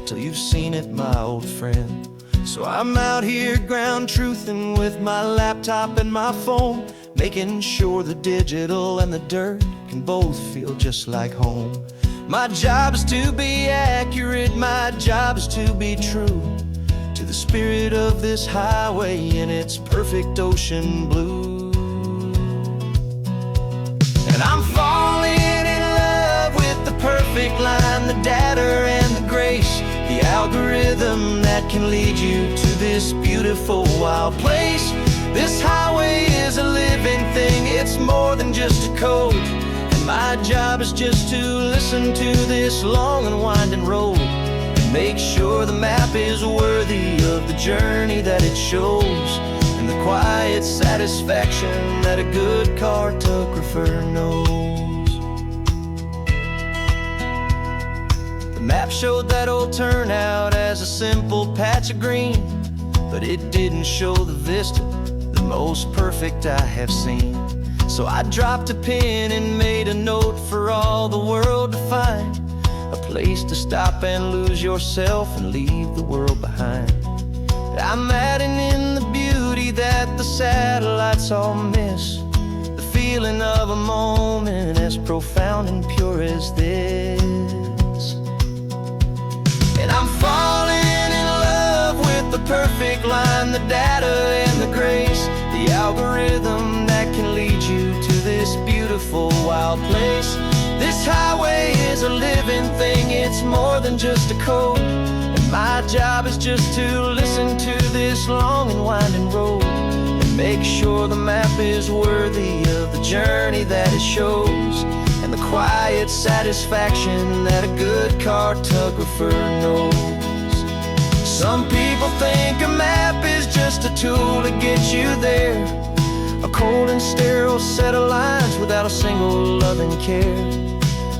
[SPEAKER 1] till you've seen it, my old friend. So I'm out here ground truthing with my laptop and my phone, making sure the digital and the dirt can both feel just like home. My job is to be accurate, my job is to be true to the spirit of this highway in its perfect ocean blue. And I'm falling in love with the perfect line, the data and the grace, the algorithm that can lead you to this beautiful wild place. This highway is a living thing, it's more than just a code. And my job is just to listen to this long and winding road and make sure the map is worthy of the journey that it shows, and the quiet satisfaction that a good cartographer knows. The map showed that old turnout as a simple patch of green, but it didn't show the vista, the most perfect I have seen. So I dropped a pin and made a note for all the world to find, a place to stop and lose yourself and leave the world behind. I'm adding in the beauty that the satellites all miss, the feeling of a moment as profound and pure as this. And I'm falling in love with the perfect line, the data and the grace, the algorithm that can lead you to this beautiful wild place. This highway is a living thing, it's more than just a code. And my job is just to listen to this long and winding road and make sure the map is worthy of the journey that it shows, and the quiet satisfaction that a good cartographer knows. Some people think a map is just a tool to get you there, a cold and sterile set of lines without a single loving care.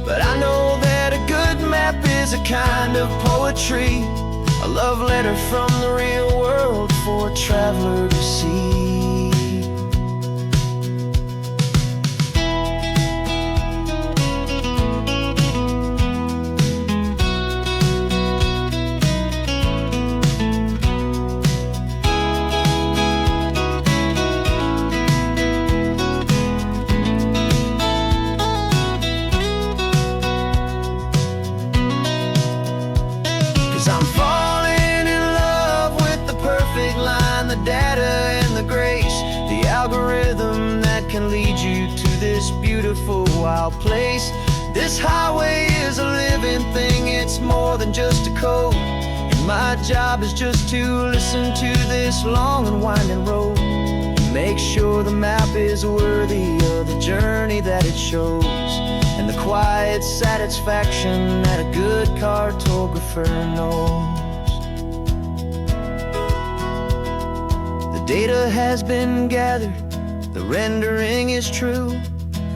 [SPEAKER 1] But I know that a good map is a kind of poetry, a love letter from the real world for a traveler to see. 'Cause I'm falling in love with the perfect line, the data and the grace, the algorithm that can lead you to this beautiful wild place. This highway is a living thing, it's more than just a code. And my job is just to listen to this long and winding road and make sure the map is worthy of the journey that it shows, and the quiet satisfaction that a good cartographer knows. The data has been gathered, the rendering is true.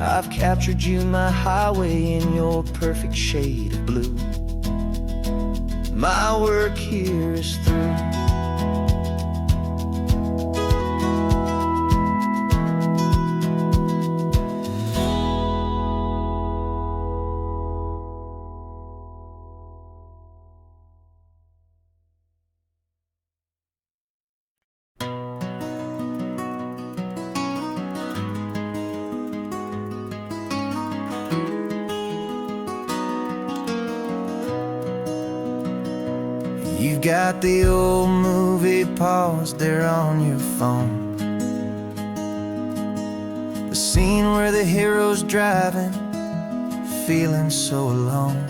[SPEAKER 1] I've captured you, my highway, in your perfect shade of blue. My work here is through. You've got the old movie paused there on your phone, the scene where the hero's driving, feeling so alone.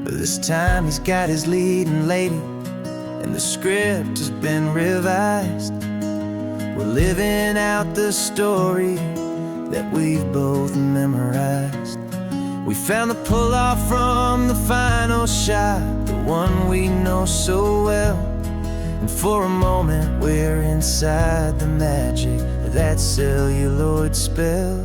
[SPEAKER 1] But this time he's got his leading lady, and the script has been revised. We're living out the story that we've both memorized. We found the pull-off from the final shot, the one we know so well. And for a moment we're inside the magic of that celluloid spell.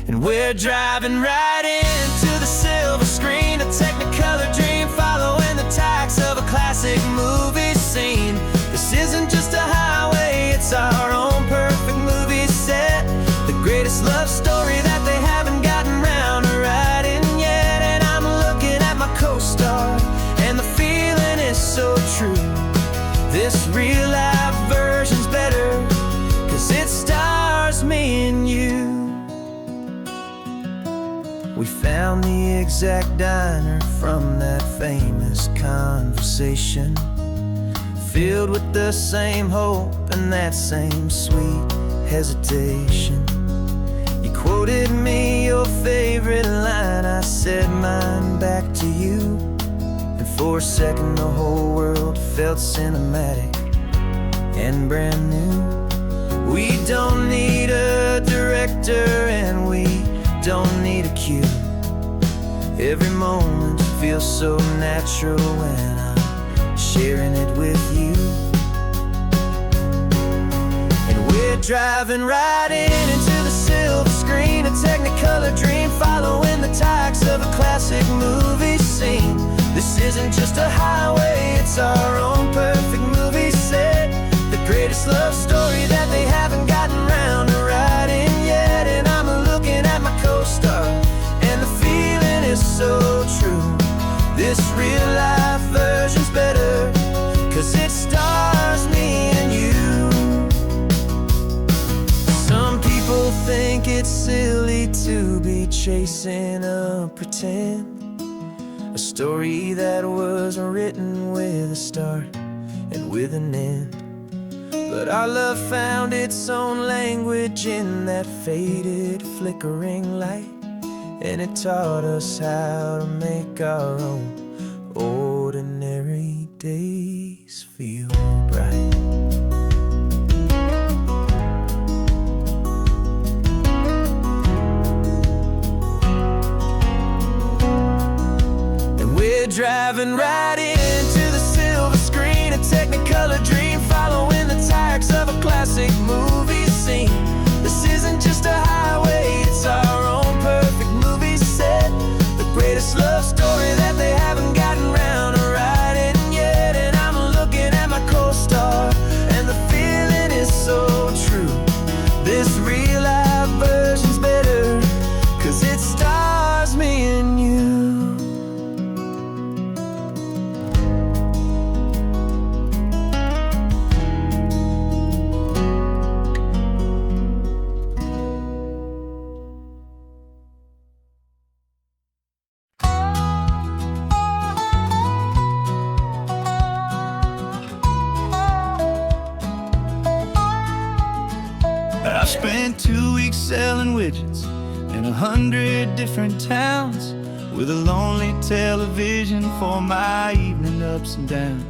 [SPEAKER 1] And we're driving right into the silver screen, a technicolor dream, following the tacks of a classic movie scene. This isn't just a highway, it's our own perfect movie set, the greatest love story that they haven't gotten round to writing yet. And I'm looking at my co-star, and the feeling is so true. This real life version's better, 'cause it stars me We found the exact diner from that famous conversation, filled with the same hope and that same sweet hesitation. You quoted me your favorite line, I said mine back to you, and for a second the whole world felt cinematic and brand new. We don't need a director and we don't need a cue. Every moment feels so natural when I'm sharing it with you. And we're driving right into the silver screen, a technicolor dream, following the tacks of a classic movie scene. This isn't just a highway, it's our own perfect movie set, the greatest love story that they haven't gotten round to writing yet. And I'm looking at my co-star, and the feeling is so true. This real life version's better, 'cause it stars me and you. Some people think it's silly to be chasing a pretend, a story that was written with a start and with an end. But our love found its own language in that faded, flickering light, and it taught us how to make our own ordinary days feel bright. And we're driving right into the silver screen, a technicolor dream, following the tacks of a classic movie scene. This isn't just a highway, it's our own perfect movie set, the greatest love story that they haven't gotten round to writing yet. And I'm looking at my co-star, and the feeling is so true. This real life version's better, 'cause it stars me and you. I spent 2 weeks selling widgets in 100 different towns, with a lonely television for my evening ups and downs.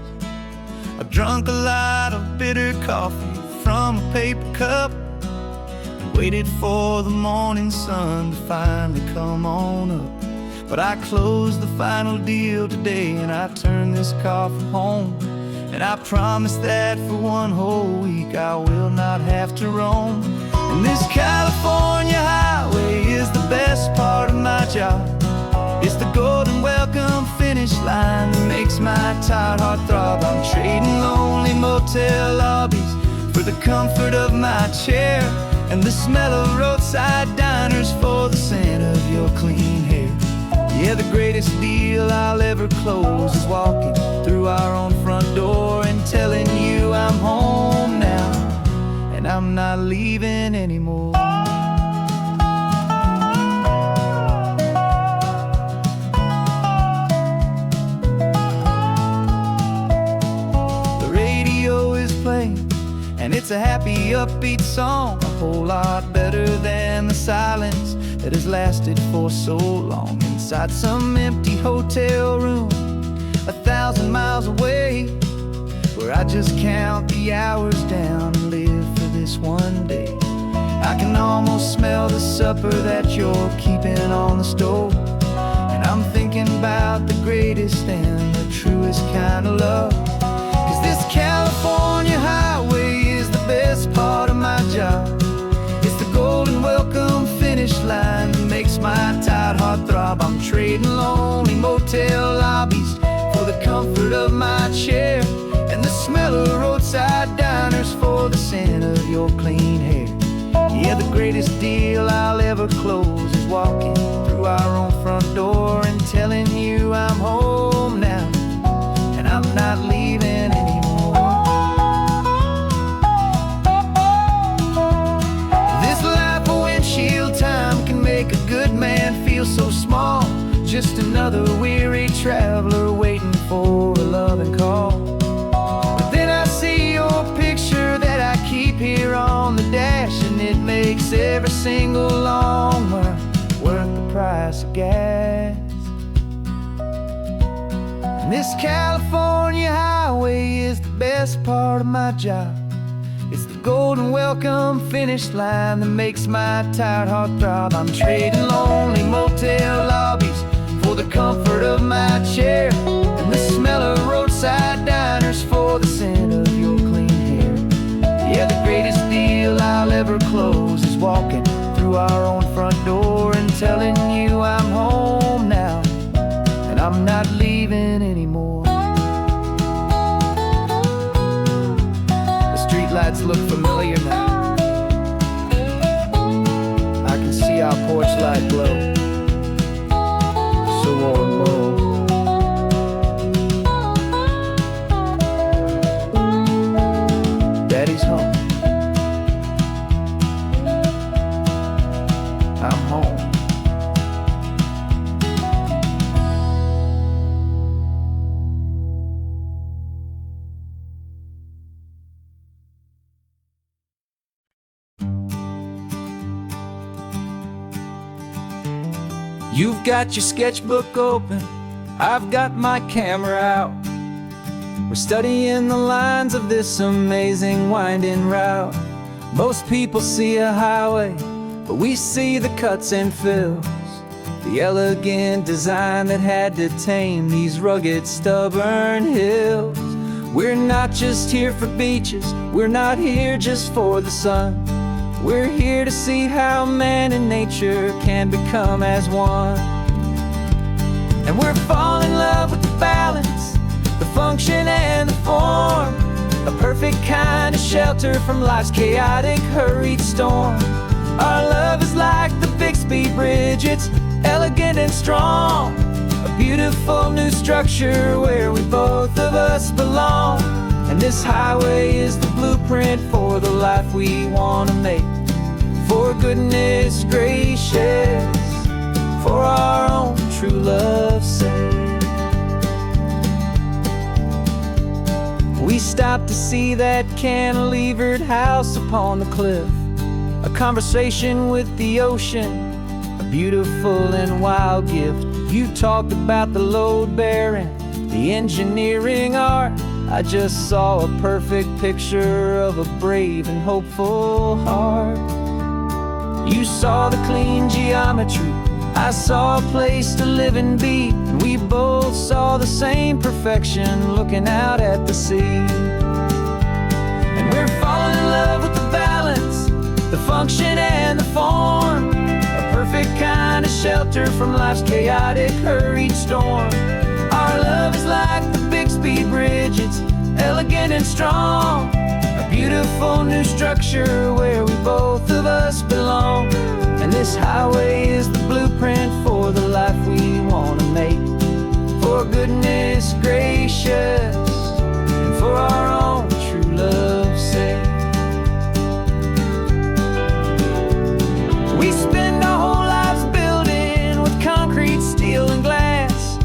[SPEAKER 1] I drank a lot of bitter coffee from a paper cup, and waited for the morning sun to finally come on up. But I closed the final deal today, and I turned this car from home. And I promise that for one whole week I will not have to roam. And this California highway is the best part of my job. It's the golden welcome finish line that makes my tired heart throb. I'm trading lonely motel lobbies for the comfort of my chair, and the smell of roadside diners for the scent of your clean hair. Yeah, the greatest deal I'll ever close is walking through our own front door and telling you I'm home now, and I'm not leaving anymore. The radio is playing, and it's a happy, upbeat song, a whole lot better than the silence that has lasted for so long. Inside some empty hotel room 1,000 miles away, where I just count the hours down and live for this one day. I can almost smell the supper that you're keeping on the stove, and I'm thinking about the greatest and the truest kind of love. 'Cause this California highway is the best part of my job. It's the golden welcome finish line that makes my tired heart throb. I'm trading lonely motel lobbies for the comfort of my chair, and the smell of roadside diners for the scent of your clean hair. Yeah, the greatest deal I'll ever close is walking through our own front door and telling you I'm home now, and I'm not leaving anymore. This life of windshield time can make a good man feel so small, just another weary traveler waiting for a loving call. But then I see your picture that I keep here on the dash, and it makes every single long mile worth the price of gas. And this California highway is the best part of my job. It's the golden welcome finish line that makes my tired heart throb. I'm trading lonely motel lobbies for the comfort of my chair, and the smell of roadside diners for the scent of your clean hair. Yeah, the greatest deal I'll ever close is walking through our own front door and telling you I'm home now, and I'm not leaving anymore. The streetlights look familiar now. I can see our porch light glow, so warm, low. Daddy's home. I'm home. You've got your sketchbook open, I've got my camera out. We're studying the lines of this amazing winding route. Most people see a highway, but we see the cuts and fills, the elegant design that had to tame these rugged, stubborn hills. We're not just here for beaches, we're not here just for the sun. We're here to see how man and nature can become as one. And we're falling in love with the balance, the function and the form, a perfect kind of shelter from life's chaotic, hurried storm. Our love is like the Bixby Bridge, it's elegant and strong, a beautiful new structure where we both of us belong. And this highway is the blueprint for the life we want to make. For goodness gracious, for our own true love's sake. We stopped to see that cantilevered house upon the cliff, a conversation with the ocean, a beautiful and wild gift. You talked about the load bearing, the engineering art. I just saw a perfect picture of a brave and hopeful heart. You saw the clean geometry, I saw a place to live and be, and we both saw the same perfection looking out at the sea. And we're falling in love with the balance, the function and the form, a perfect kind of shelter from life's chaotic, hurried storm. Our love is like the Bixby Bridge, it's elegant and strong, a beautiful new structure where we both of us belong. And this highway is the blueprint for the life we want to make. For goodness gracious, and for our own true love's sake. We spend our whole lives building with concrete, steel and glass,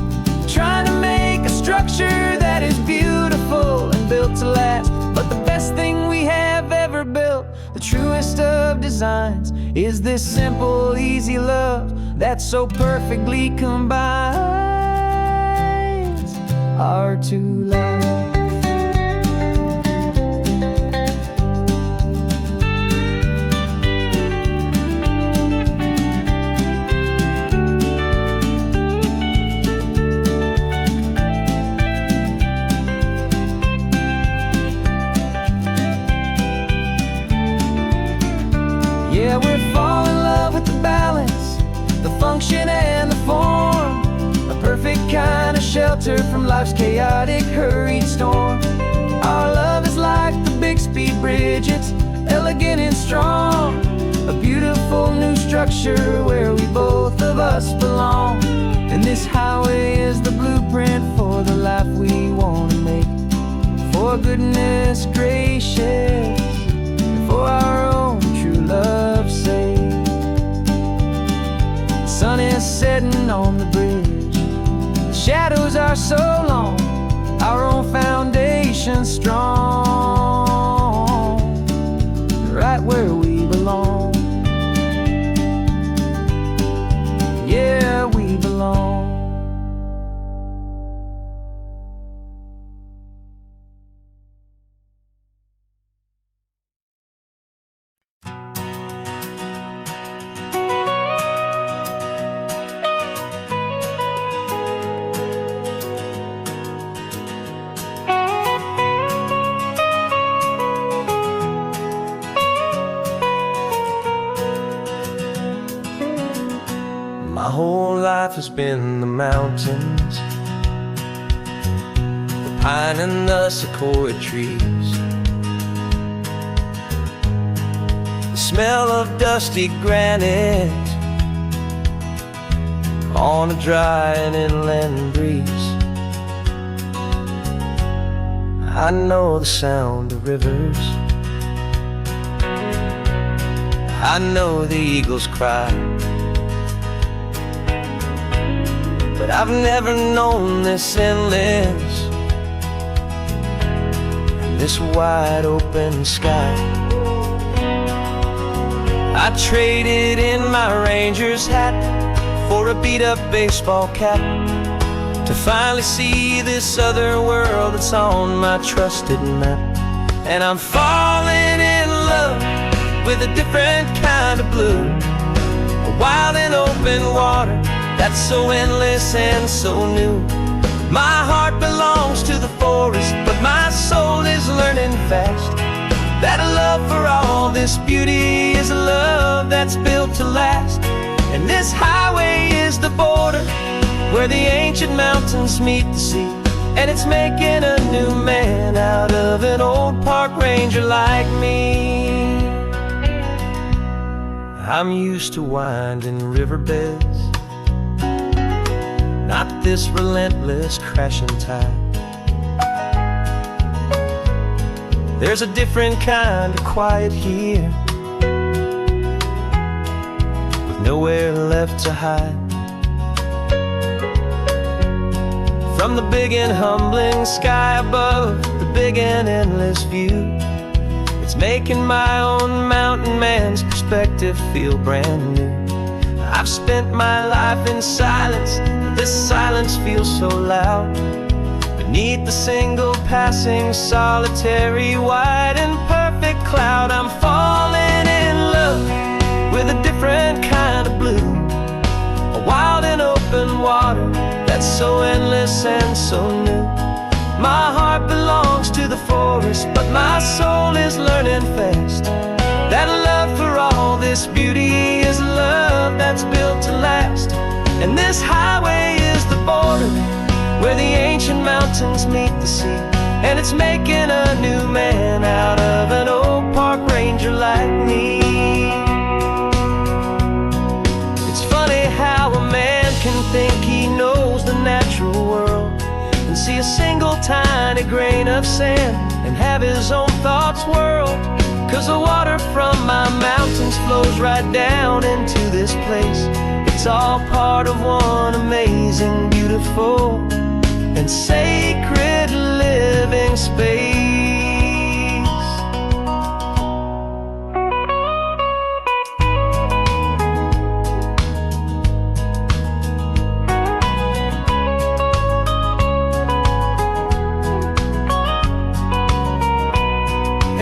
[SPEAKER 1] trying to make a structure that is beautiful and built to last. But the best thing we have ever built, the truest of designs, is this simple, easy love that so perfectly combines our two lives. Yeah, we're falling in love with the balance, the function and the form, a perfect kind of shelter from life's chaotic, hurried storm. Our love is like the Bixby Bridge, it's elegant and strong, a beautiful new structure where we both of us belong. And this highway is the blueprint for the life we want to make. For goodness gracious, and for our own true love's sake. sun is setting on the bridge. The shadows are so long, our own foundation strong, right where we belong. Yeah, we belong. My whole life has been the mountains, the pine and the sequoia trees, the smell of dusty granite on a dry and inland breeze. I know the sound of rivers, I know the eagles cry, but I've never known this endless, this wide open sky. I traded in my ranger's hat for a beat-up baseball cap to finally see this other world that's on my trusted map. And I'm falling in love with a different kind of blue, a wild and open water that's so endless and so new. My heart belongs to the forest, but my soul is learning fast that a love for all this beauty is a love that's built to last. And this highway is the border where the ancient mountains meet the sea, and it's making a new man out of an old park ranger like me. I'm used to winding riverbeds, not this relentless crashing tide. There's a different kind of quiet here, with nowhere left to hide. From the big and humbling sky above, the big and endless view, it's making my own mountain man's perspective feel brand new. I've spent my life in silence, this silence feels so loud. Beneath the single passing solitary white and perfect cloud, I'm falling in love with a different kind of blue, a wild and open water that's so endless and so new. My heart belongs to the forest, but my soul is learning fast that a love for all this beauty is a love that's built to last. And this highway is the border where the ancient mountains meet the sea, and it's making a new man out of an old park ranger like me. It's funny how a man can think he knows the natural world and see a single tiny grain of sand and have his own thoughts whirled. 'Cause the water from my mountains flows right down into this place. It's all part of one amazing, beautiful, and sacred living space.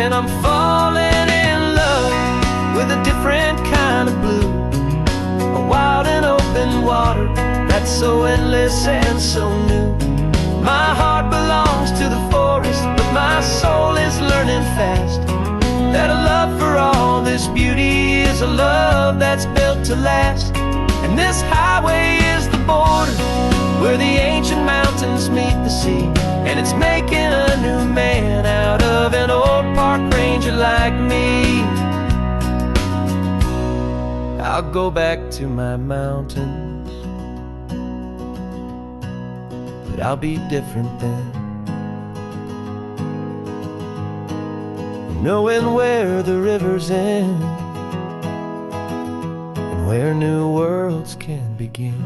[SPEAKER 1] And I'm falling in love with a different kind of blue, a wild and open water that's so endless and so new. My heart belongs to the forest, but my soul is learning fast that a love for all this beauty is a love that's built to last. And this highway is the border where the ancient mountains meet the sea, and it's making a new man out of an old park ranger like me. I'll go back to my mountains, but I'll be different then, knowing where the rivers end and where new worlds can begin.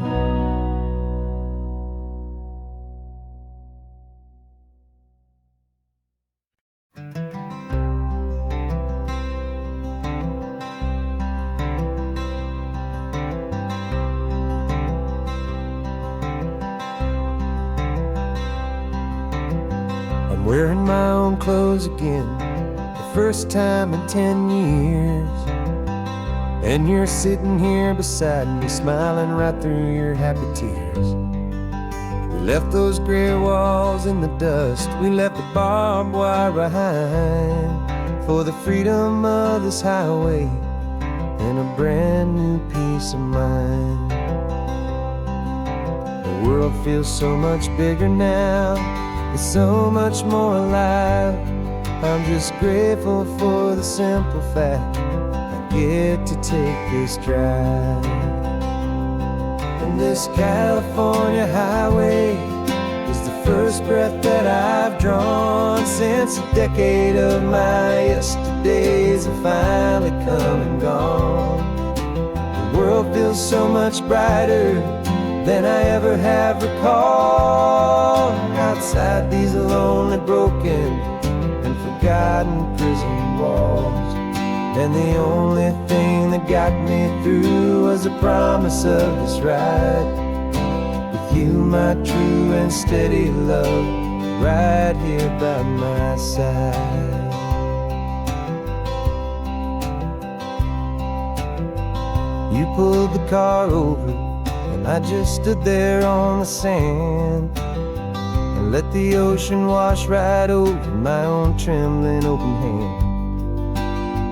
[SPEAKER 1] I'm wearing my own clothes again, the first time in 10 years. And you're sitting here beside me, smiling right through your happy tears. We left those gray walls in the dust, we left the barbed wire behind, for the freedom of this highway and a brand new peace of mind. The world feels so much bigger now, it's so much more alive. I'm just grateful for the simple fact get to take this drive. And this California highway is the first breath that I've drawn since a decade of my yesterdays have finally come and gone. The world feels so much brighter than I ever have recalled. Outside these lonely, broken, and forgotten prison walls. And the only thing that got me through was the promise of this ride with you, my true and steady love, right here by my side. You pulled the car over and I just stood there on the sand and let the ocean wash right over my own trembling open hand.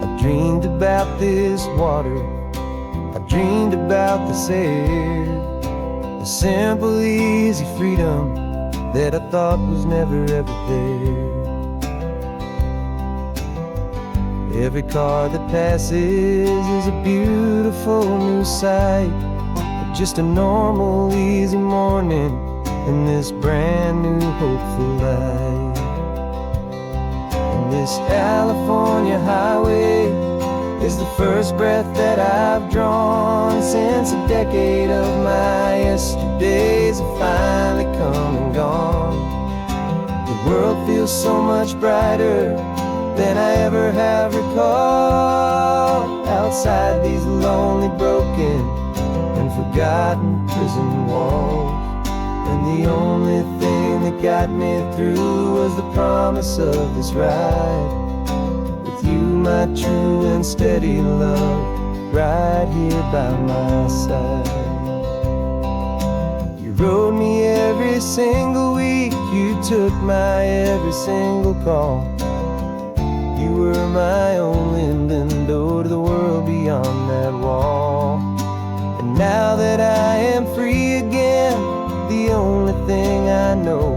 [SPEAKER 1] I dreamed about this water, I dreamed about this air, the simple, easy freedom that I thought was never ever there. Every car that passes is a beautiful new sight, just a normal, easy morning in this brand new, hopeful life. And this California highway is the first breath that I've drawn since a decade of my yesterdays have finally come and gone. The world feels so much brighter than I ever have recalled. Outside these lonely, broken, and forgotten prison walls. And the only thing that got me through was the promise of this ride with you, my true and steady love, right here by my side. You rode me every single week, you took my every single call. You were my only window to the world beyond that wall. And now that I am free again, the only thing I know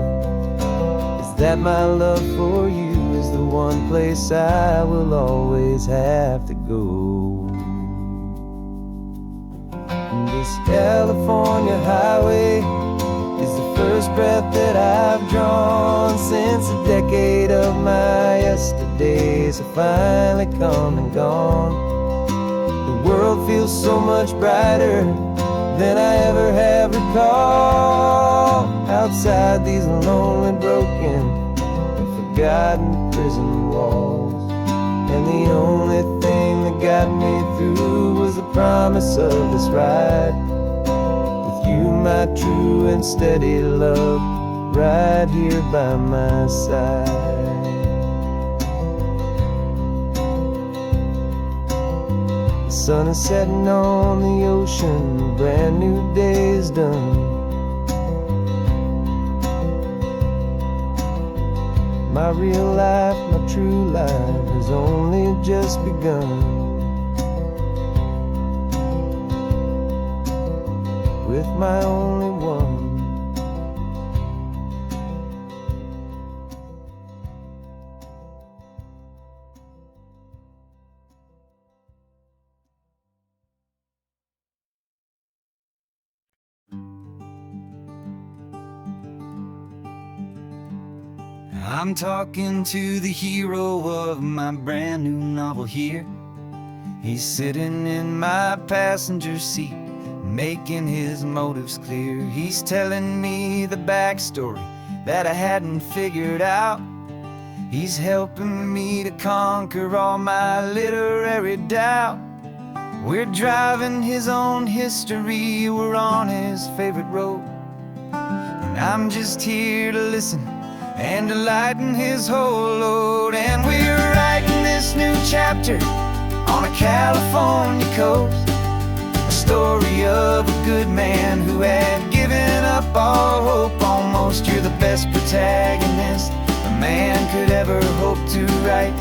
[SPEAKER 1] is that my love for you is the one place I will always have to go. And this California highway is the first breath that I've drawn since a decade of my yesterdays have finally come and gone. The world feels so much brighter than I ever have recalled. Outside these lonely, broken, and forgotten prison walls. And the only thing that got me through was the promise of this ride with you, my true and steady love, right here by my side. The sun is setting on the ocean, a brand new day is done. My real life, my true life has only just begun. With my only one. I'm talking to the hero of my brand new novel here. He's sitting in my passenger seat, making his motives clear. He's telling me the backstory that I hadn't figured out. He's helping me to conquer all my literary doubt. We're driving his own history, we're on his favorite road, and I'm just here to listen and to lighten his whole load. And we're writing this new chapter on a California coast, a story of a good man who had given up all hope almost. You're the best protagonist a man could ever hope to write.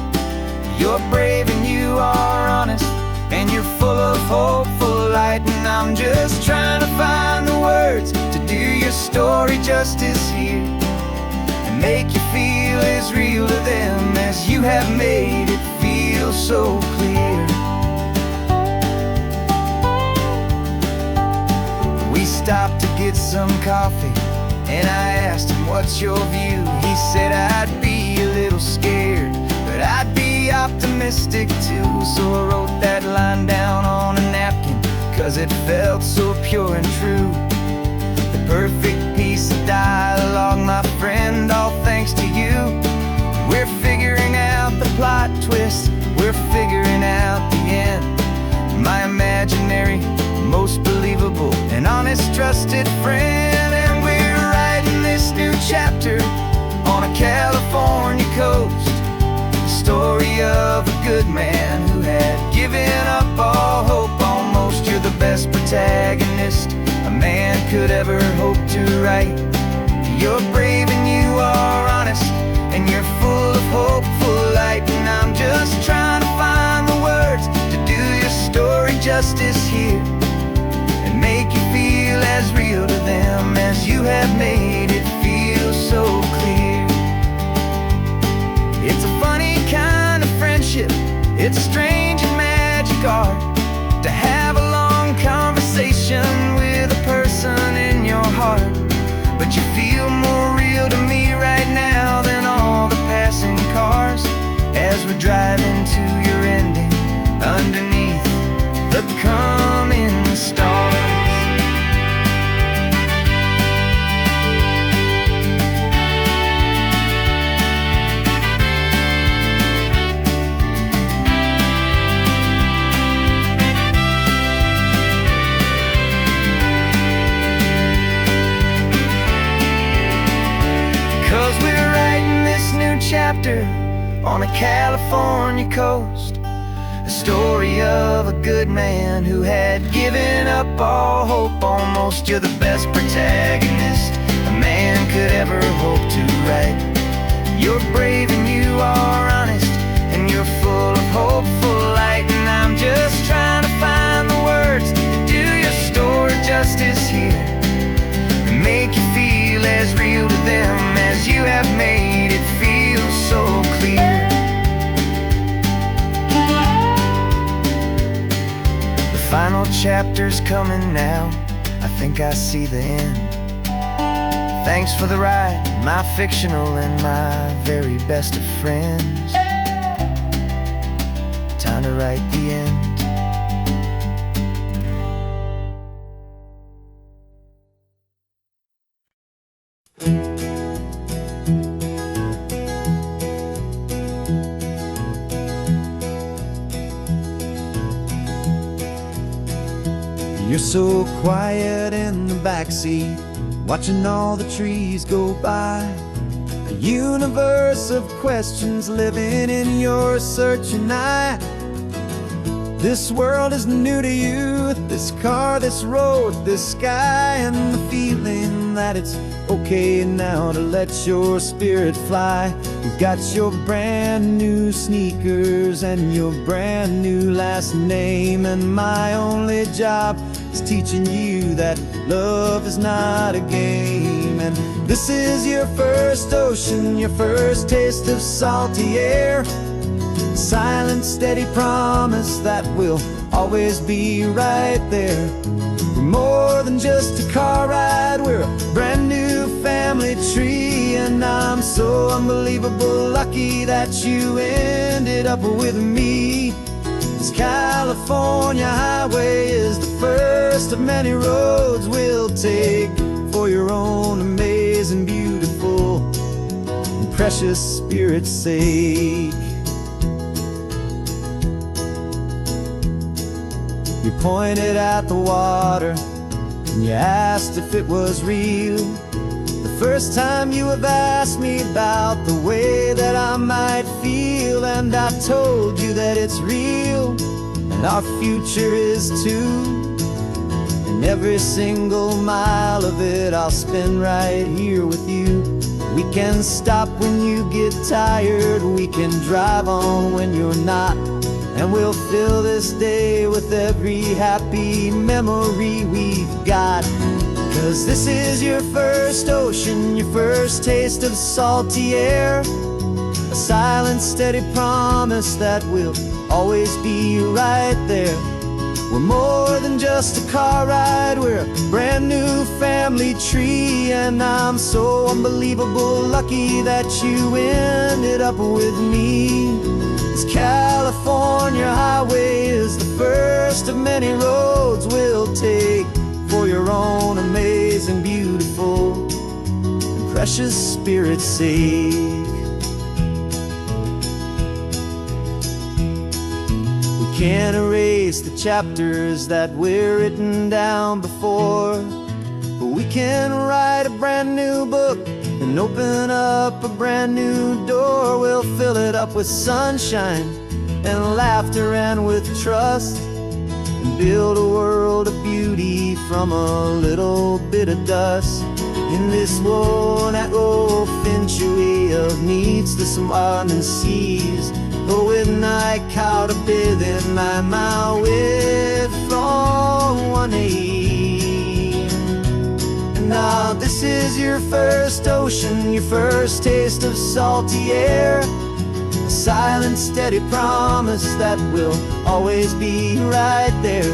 [SPEAKER 1] You're brave and you are honest, and you're full of hopeful light. And I'm just trying to find the words to do your story justice here, and make you feel as real to them as you have made it feel so clear. We stopped to get some coffee, and I asked him, what's your view? He said, I'd be a little scared, but I'd be optimistic too. So I wrote that line down on a napkin, 'cause it felt so pure and true. The perfect piece of dialogue, my friend, all thanks to you. We're figuring out the plot twist, we're figuring out the end. My imaginary, most believable and honest trusted friend. And we're writing this new chapter on a California coast, the story of a good man who had given up all hope almost. You're the best protagonist a man could ever hope to write. You're brave and you are honest, and you're full of hopeful light. And I'm just trying to find the words to do your story justice here, and make you feel as real to them as you have made it feel so clear. It's a funny kind of friendship, it's a strange and magic art to have a long conversation with a person in your heart. But you feel more real to me right now than all the passing cars, as we're driving to your ending underneath the coming stars. 'Cause we're writing this new chapter on a California coast, a story of a good man who had given up all hope almost. You're the best protagonist a man could ever hope to write. You're brave and you are honest, and you're full of hopeful light. And I'm just trying to find the words to do your story justice here, and make you feel as real to them as you have made it feel so clear. The final chapter's coming now, I think I see the end. Thanks for the ride, my fictional and my very best of friends. Time to write the end. You're so quiet in the backseat, watching all the trees go by. A universe of questions living in your searching eye. This world is new to you, this car, this road, this sky, and the feeling that it's okay now to let your spirit fly. You've got your brand new sneakers and your brand new last name, and my only job is teaching you that love is not a game. And this is your first ocean, your first taste of salty air, silent, steady promise that we'll always be right there. We're more than just a car ride, we're a brand new family tree. And I'm so unbelievable lucky that you ended up with me. This California highway is the first of many roads we'll take for your own amazing, beautiful, and precious spirit's sake. You pointed at the water and you asked if it was real. The first time you have asked me about the way that I might feel, and I told you that it's real and our future is too. And every single mile of it I'll spend right here with you. We can stop when you get tired, we can drive on when you're not, and we'll fill this day with every happy memory we've got. 'Cause this is your first ocean, your first taste of salty air, a silent, steady promise that we'll always be right there. We're more than just a car ride, we're a brand new family tree, and I'm so unbelievable lucky that you ended up with me. This California highway is the first of many roads we'll take for your own amazing, beautiful, and precious spirit's sake. We can't erase the chapters that we're written down before, but we can write a brand new book and open up a brand new door. We'll fill it up with sunshine and laughter and with trust, and build a world of beauty from a little bit of dust. In this world century of needs to some and seas, but with night caught a bit in my way from 1A. Now this is your first ocean, your first taste of salty air, a silent, steady promise that we'll always be right there.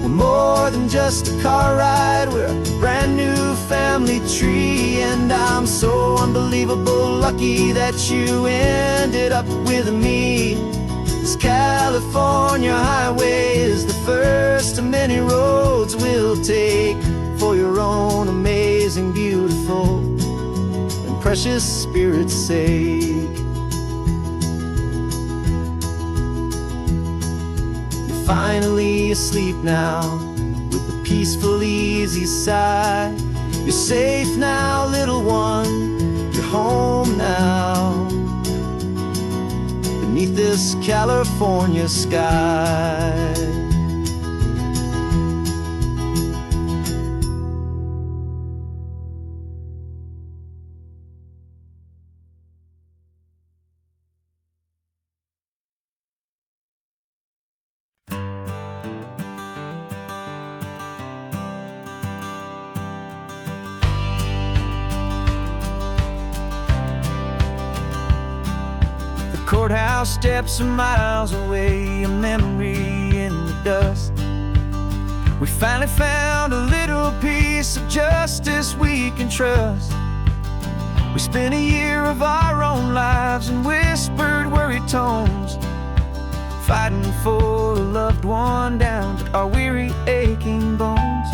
[SPEAKER 1] We're more than just a car ride, we're a brand new family tree, and I'm so unbelievable lucky that you ended up with me. This California highway is the first of many roads we'll take for your own amazing, beautiful, and precious spirit's sake. You're finally asleep now with a peaceful, easy sigh. You're safe now, little one, you're home now, beneath this California sky. Courthouse steps are miles away, a memory in the dust. We finally found a little piece of justice we can trust. We spent a year of our own lives in whispered, worried tones, fighting for a loved one down to our weary, aching bones.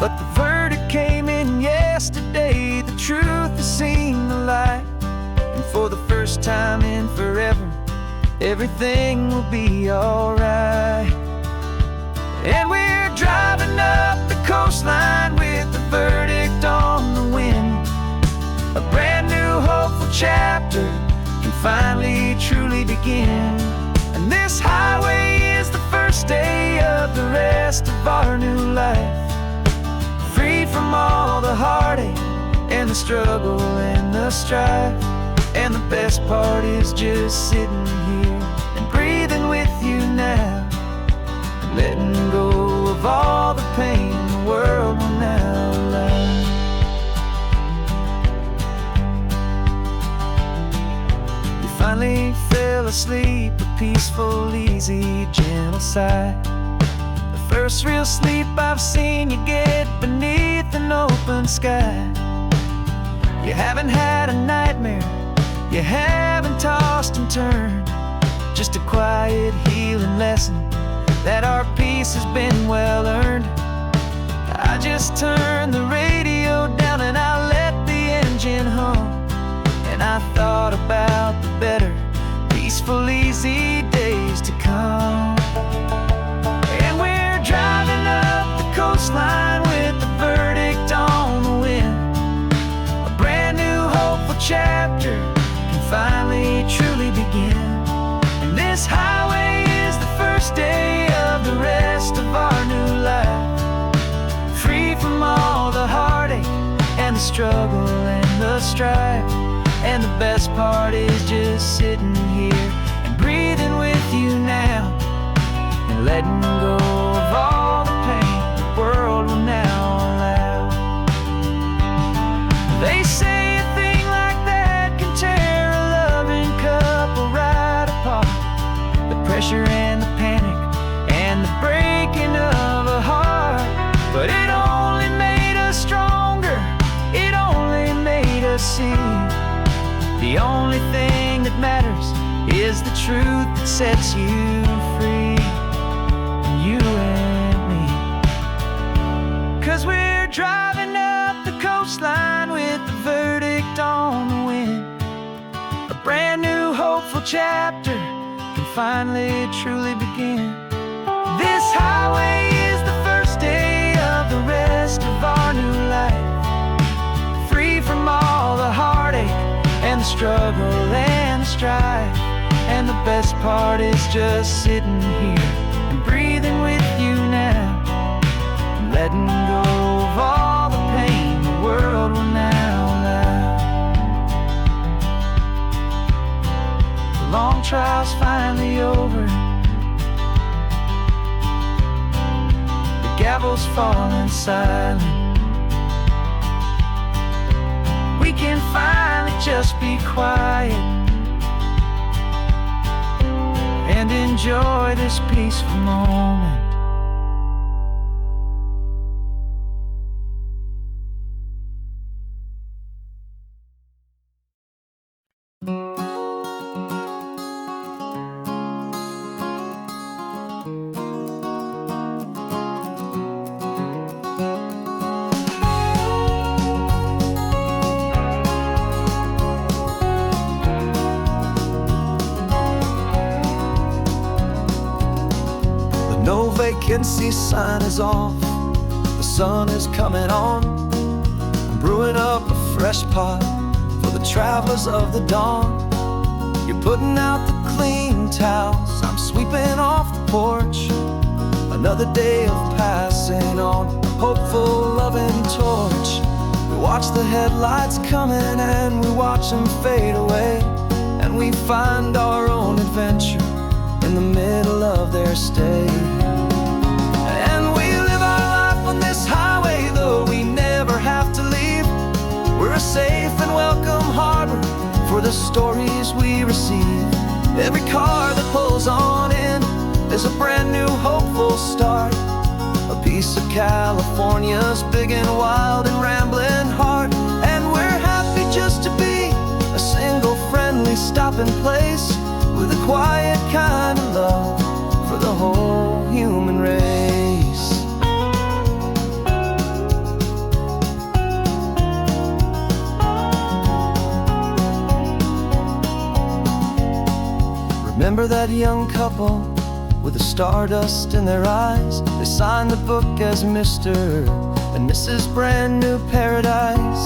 [SPEAKER 1] But the verdict came in yesterday, the truth has seen the light. And for the first time in forever, everything will be alright. And we're driving up the coastline with the verdict on the wind. A brand new hopeful chapter can finally truly begin. And this highway is the first day of the rest of our new life, free from all the heartache and the struggle and the strife. And the best part is just sitting here and breathing with you now, and letting go of all the pain the world will now allow. You finally fell asleep, a peaceful, easy, gentle sigh. The first real sleep I've seen you get beneath an open sky. You haven't had a nightmare, you haven't tossed and turned, just a quiet healing lesson that our peace has been well earned. I just turned the radio down and I let the engine hum, and I thought about the better, peaceful, easy days to come. And we're driving up the coastline with the verdict on the wind. A brand new hopeful chapter can finally truly begin. And this highway is the first day of the rest of our new life, free from all the heartache and the struggle and the strife. And the best part is just sitting here and breathing with you now, and letting go of all the pain the world will now allow. They say a thing like that can tear a loving couple right apart. The pressure and the panic and the breaking of a heart. But it only made us stronger, it only made us see the only thing that matters is the truth that sets you free, you and me. 'Cause we're driving up the coastline with the verdict on the wind. A brand new hopeful chapter can finally truly begin. This highway is the first day of the rest of our new life, free from all the heartache and the struggle and the strife. And the best part is just sitting here and breathing with you now, and letting go of all the pain the world will now allow. The long trial's finally over, the gavel's falling silent. We can finally just be quiet and enjoy this peaceful moment. No vacancy sign is off, the sun is coming on. I'm brewing up a fresh pot for the travelers of the dawn. You're putting out the clean towels, I'm sweeping off the porch. Another day of passing on, a hopeful, loving torch. We watch the headlights coming and we watch them fade away, and we find our own adventure in the middle of their stay. And we live our life on this highway, though we never have to leave. We're a safe and welcome harbor for the stories we receive. Every car that pulls on in is a brand new hopeful start, a piece of California's big and wild and rambling heart. And we're happy just to be a single friendly stopping place, with a quiet kind of love for the whole human race. Remember that young couple with the stardust in their eyes? They signed the book as Mr. and Mrs. Brand New Paradise.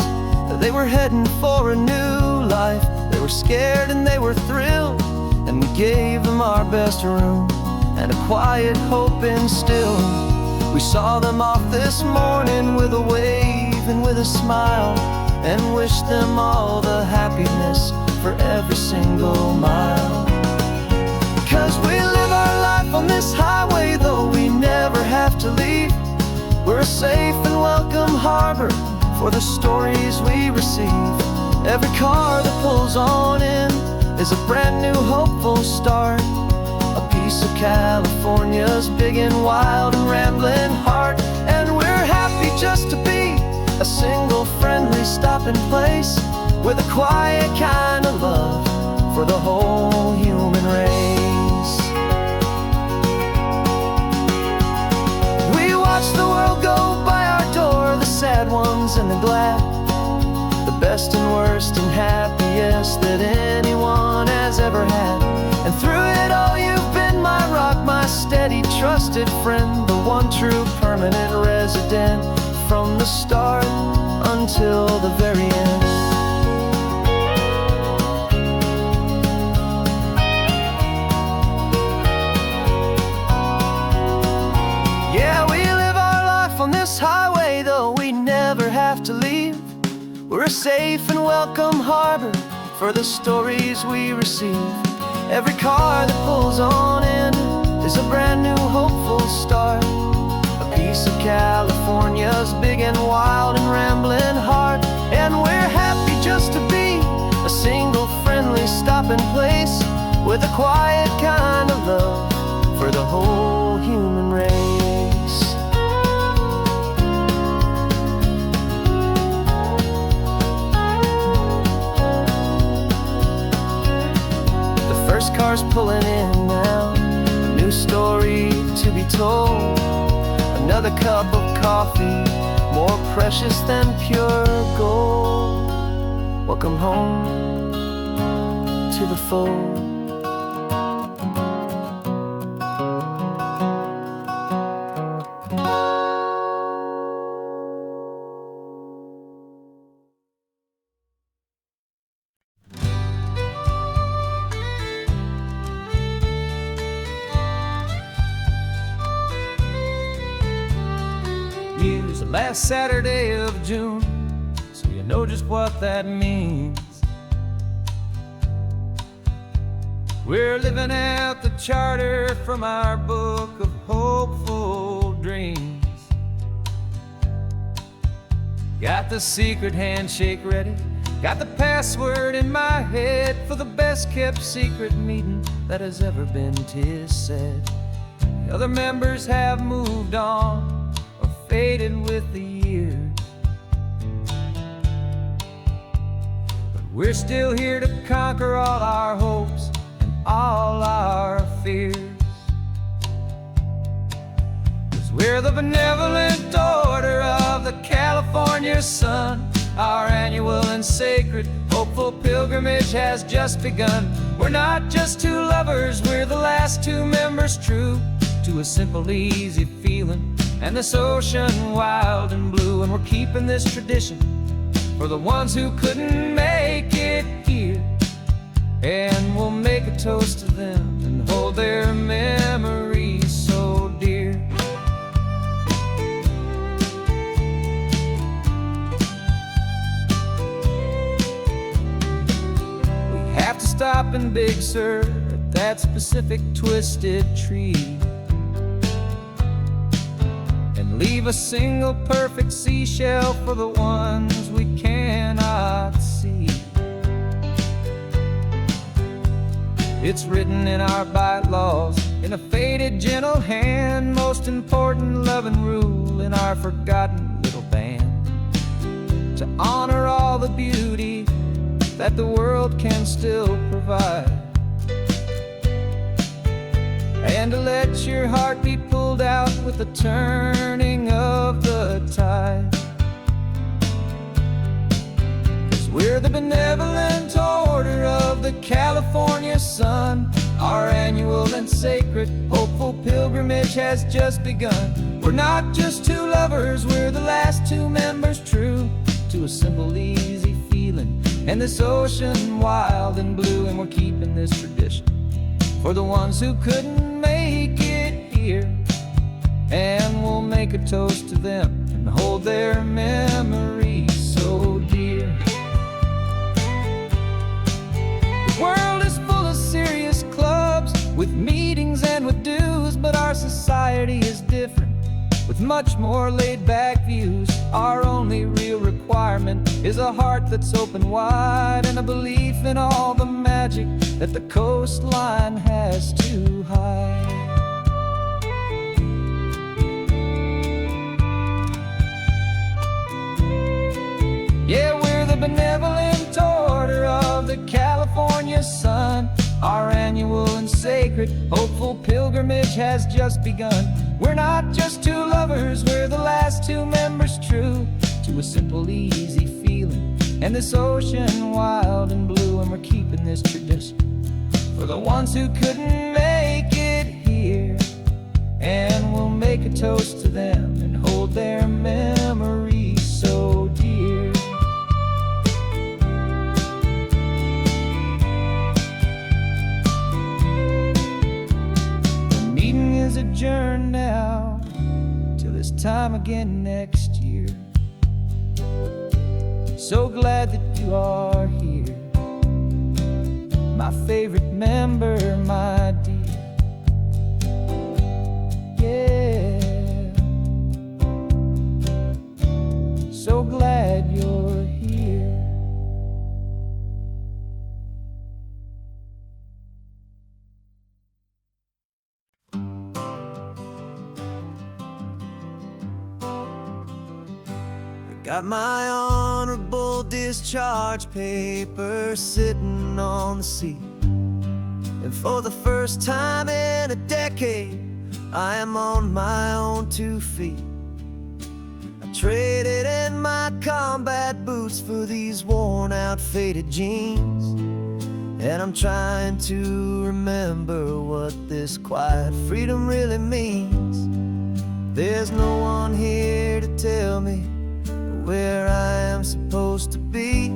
[SPEAKER 1] They were heading for a new life. They were scared and they were thrilled, and we gave them our best room and a quiet hope instilled. We saw them off this morning with a wave and with a smile, and wished them all the happiness for every single mile. 'Cause we live our life on this highway, though we never have to leave. We're a safe and welcome harbor for the stories we receive. Every car that pulls on in is a brand new hopeful start, a piece of California's big and wild and rambling heart. And we're happy just to be a single friendly stopping place, with a quiet kind of love for the whole human race. sad ones and the glad, the best and worst and happiest that anyone has ever had. And through it all you've been my rock, my steady, trusted friend, the one true permanent resident, from the start until the very end. Yeah, we live our life on this highway, though we never have to leave. We're a safe and welcome harbor for the stories we receive. Every car that pulls on in is a brand new hopeful start, a piece of California's big and wild and rambling heart. And we're happy just to be a single friendly stopping place, with a quiet kind of love for the whole human race. First car's pulling in now, a new story to be told. Another cup of coffee, more precious than pure gold. Welcome home to the fold. Use the last Saturday of June, so you know just what that means. We're living out the charter from our book of hopeful dreams. Got the secret handshake ready, got the password in my head for the best kept secret meeting that has ever been, 'tis said. The other members have moved on, faded with the years, but we're still here to conquer all our hopes and all our fears. 'Cause we're the benevolent order of the California sun. Our annual and sacred hopeful pilgrimage has just begun. We're not just two lovers, we're the last two members true to a simple, easy feeling and this ocean wild and blue. And we're keeping this tradition for the ones who couldn't make it here, and we'll make a toast to them and hold their memories so dear. We have to stop in Big Sur at that specific twisted tree, leave a single perfect seashell for the ones we cannot see. It's written in our bylaws in a faded gentle hand, most important loving rule in our forgotten little band, to honor all the beauty that the world can still provide, and to let your heart be pulled out with the turning of the tide. 'Cause we're the benevolent order of the California sun. Our annual and sacred hopeful pilgrimage has just begun. We're not just two lovers, we're the last two members true to a simple, easy feeling and this ocean wild and blue. And we're keeping this tradition for the ones who couldn't make it here, and we'll make a toast to them and hold their memories so dear. The world is full of serious clubs with meetings and with dues, but our society is different with much more laid-back views. Our only real requirement is a heart that's open wide and a belief in all the magic that the coastline has to hide. Yeah, we're the benevolent order of the California sun. Our annual and sacred hopeful pilgrimage has just begun. We're not just two lovers, we're the last two members true to a simple, easy feeling. And this ocean wild and blue, and we're keeping this tradition for the ones who couldn't make it here. And we'll make a toast to them and hold their memories so dear. The meeting is adjourned now till this time again next year. So glad that you are here, my favorite member, my dear. Yeah, so glad you're here. Got my honorable discharge paper sitting on the seat, and for the first time in a decade, I am on my own 2 feet. I traded in my combat boots for these worn out, faded jeans, and I'm trying to remember what this quiet freedom really means. There's no one here to tell me where I am supposed to be,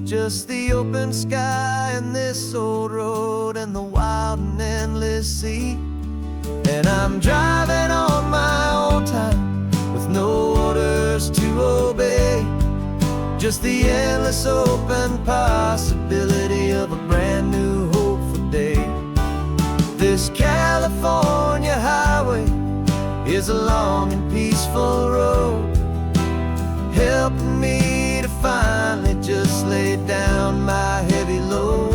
[SPEAKER 1] just the open sky and this old road and the wild and endless sea. And I'm driving on my own time with no orders to obey, just the endless open possibility of a brand new hopeful day. This California highway is a long and peaceful road, helping me to finally just lay down my heavy load.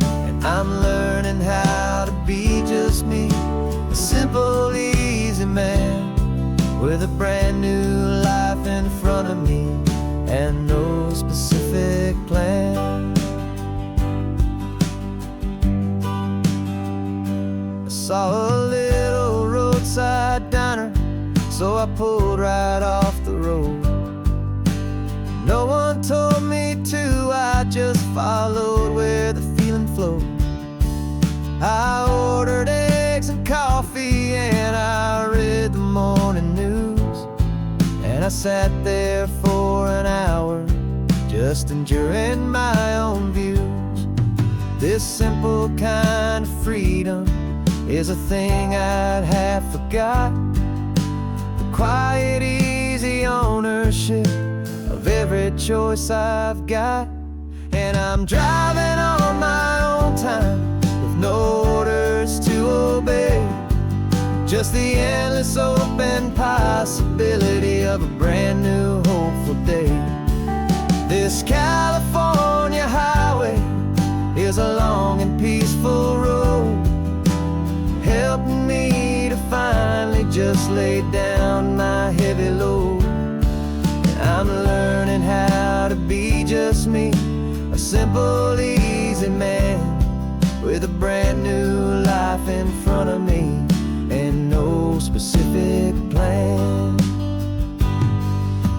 [SPEAKER 1] And I'm learning how to be just me, a simple, easy man with a brand new life in front of me and no specific plan. I saw a little roadside diner, so I pulled right off the road. No one told me to, I just followed where the feeling flowed. I ordered eggs and coffee and I read the morning news, and I sat there for an hour just enduring my own views. This simple kind of freedom is a thing I'd have forgot, the quiet, easy ownership of every choice I've got. And I'm driving on my own time with no orders to obey, just the endless open possibility of a brand new hopeful day. This California highway is a long and peaceful road, helping me to finally just lay down my heavy load. I'm learning how to be just me, a simple, easy man with a brand new life in front of me and no specific plan.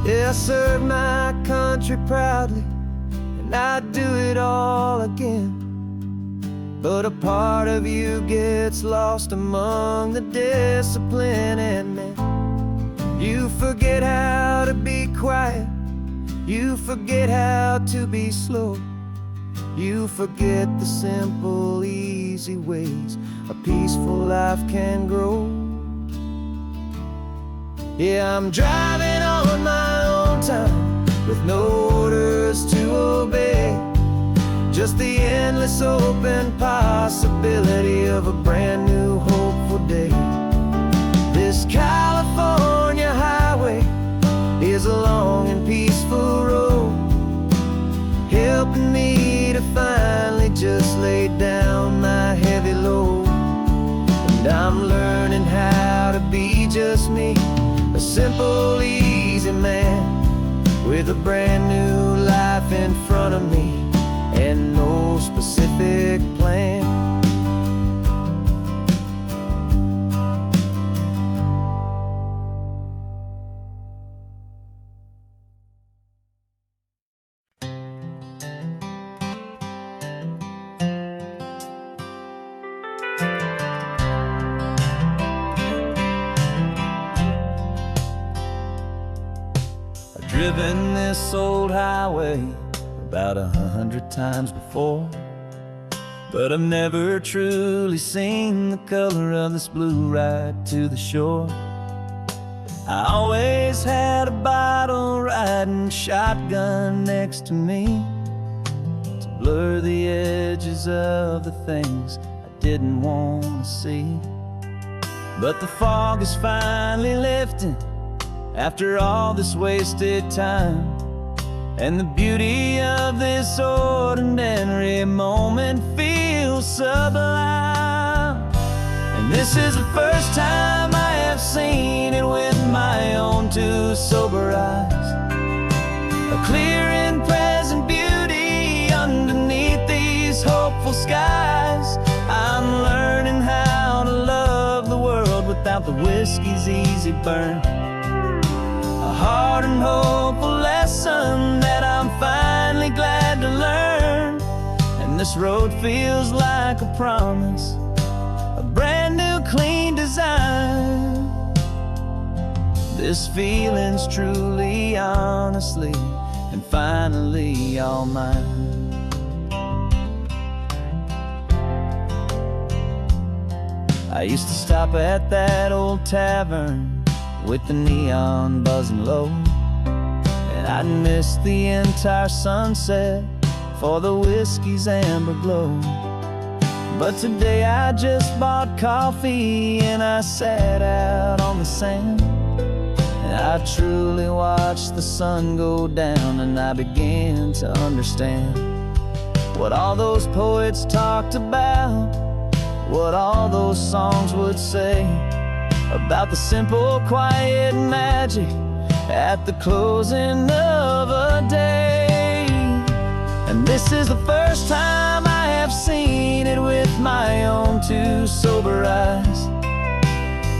[SPEAKER 1] Yeah, I serve my country proudly and I'd do it all again, but a part of you gets lost among the discipline and men. You forget how to be quiet, you forget how to be slow, you forget the simple, easy ways a peaceful life can grow. Yeah, I'm driving on my own time with no orders to obey, just the endless open possibility of a brand new hopeful day. This California highway is a long and peaceful road, helping me to finally just lay down my heavy load. And I'm learning how to be just me, a simple, easy man with a brand new life in front of me and no specific plan. Driven this old highway about 100 times before, but I've never truly seen the color of this blue ride to the shore. I always had a bottle riding shotgun next to me to blur the edges of the things I didn't want to see. But the fog is finally lifting after all this wasted time, and the beauty of this ordinary moment feels sublime. And this is the first time I have seen it with my own two sober eyes. A clear and present beauty underneath these hopeful skies. I'm learning how to love the world without the whiskey's easy burn. A hard and hopeful lesson that I'm finally glad to learn. And this road feels like a promise, a brand new clean design. This feeling's truly, honestly, and finally all mine. I used to stop at that old tavern with the neon buzzing low, and I'd miss the entire sunset for the whiskey's amber glow. But today I just bought coffee and I sat out on the sand, and I truly watched the sun go down, and I began to understand what all those poets talked about, what all those songs would say about the simple, quiet magic at the closing of a day. And this is the first time I have seen it with my own two sober eyes.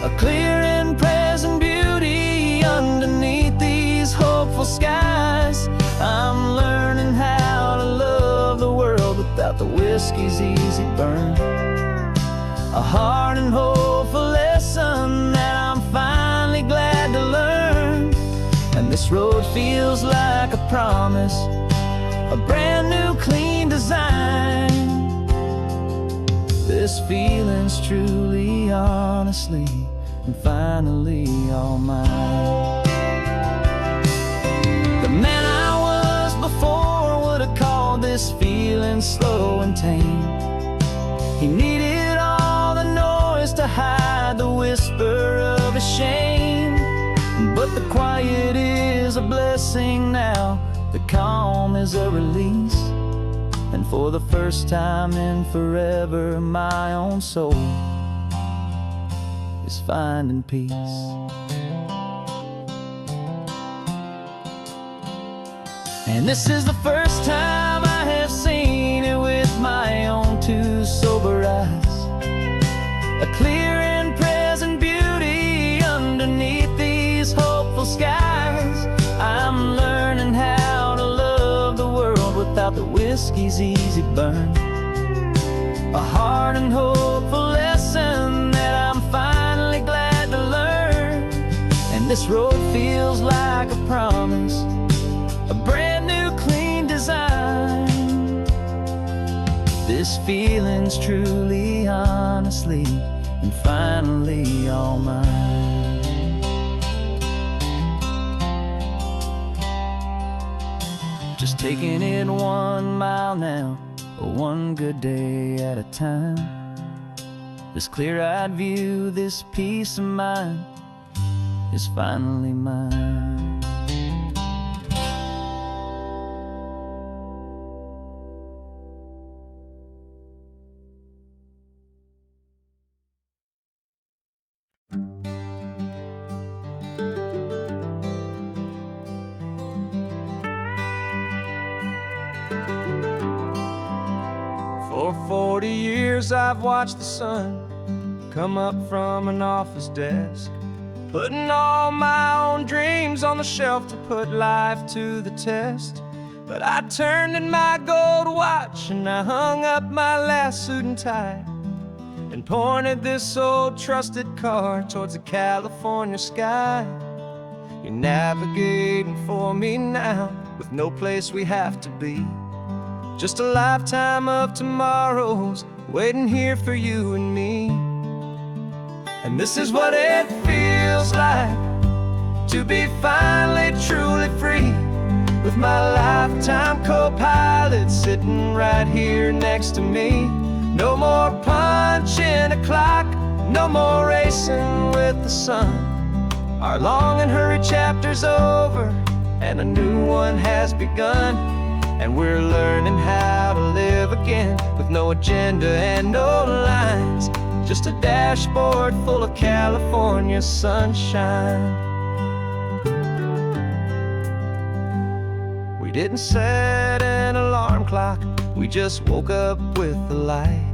[SPEAKER 1] A clear and present beauty underneath these hopeful skies. I'm learning how to love the world without the whiskey's easy burn. A hard and hopeful lesson that I'm finally glad to learn. And this road feels like a promise, a brand new clean design. This feeling's truly, honestly, and finally all mine. The man I was before would have called this feeling slow and tame. He needed all the noise to hide the whisper of his shame. But the quiet is a blessing now, the calm is a release. And for the first time in forever, my own soul is finding peace. And this is the first time I have seen it with my own two sober eyes. A clear and present beauty underneath these hopeful skies. I'm learning how to love the world without the whiskey's easy burn. A hard and hopeful lesson that I'm finally glad to learn. And this road feels like a promise, a brand new clean design. This feeling's truly, honestly, and finally all mine. Just taking it 1 mile now, one good day at a time. This clear-eyed view, this peace of mind is finally mine. For 40 years I've watched the sun come up from an office desk, putting all my own dreams on the shelf to put life to the test. But I turned in my gold watch and I hung up my last suit and tie, and pointed this old trusted car towards the California sky. You're navigating for me now, with no place we have to be. Just a lifetime of tomorrows waiting here for you and me. And this is what it feels like to be finally truly free, with my lifetime co-pilot sitting right here next to me. No more punching a clock, no more racing with the sun. Our long and hurried chapter's over, and a new one has begun. And we're learning how to live again, with no agenda and no lines, just a dashboard full of California sunshine. We didn't set an alarm clock, we just woke up with the light.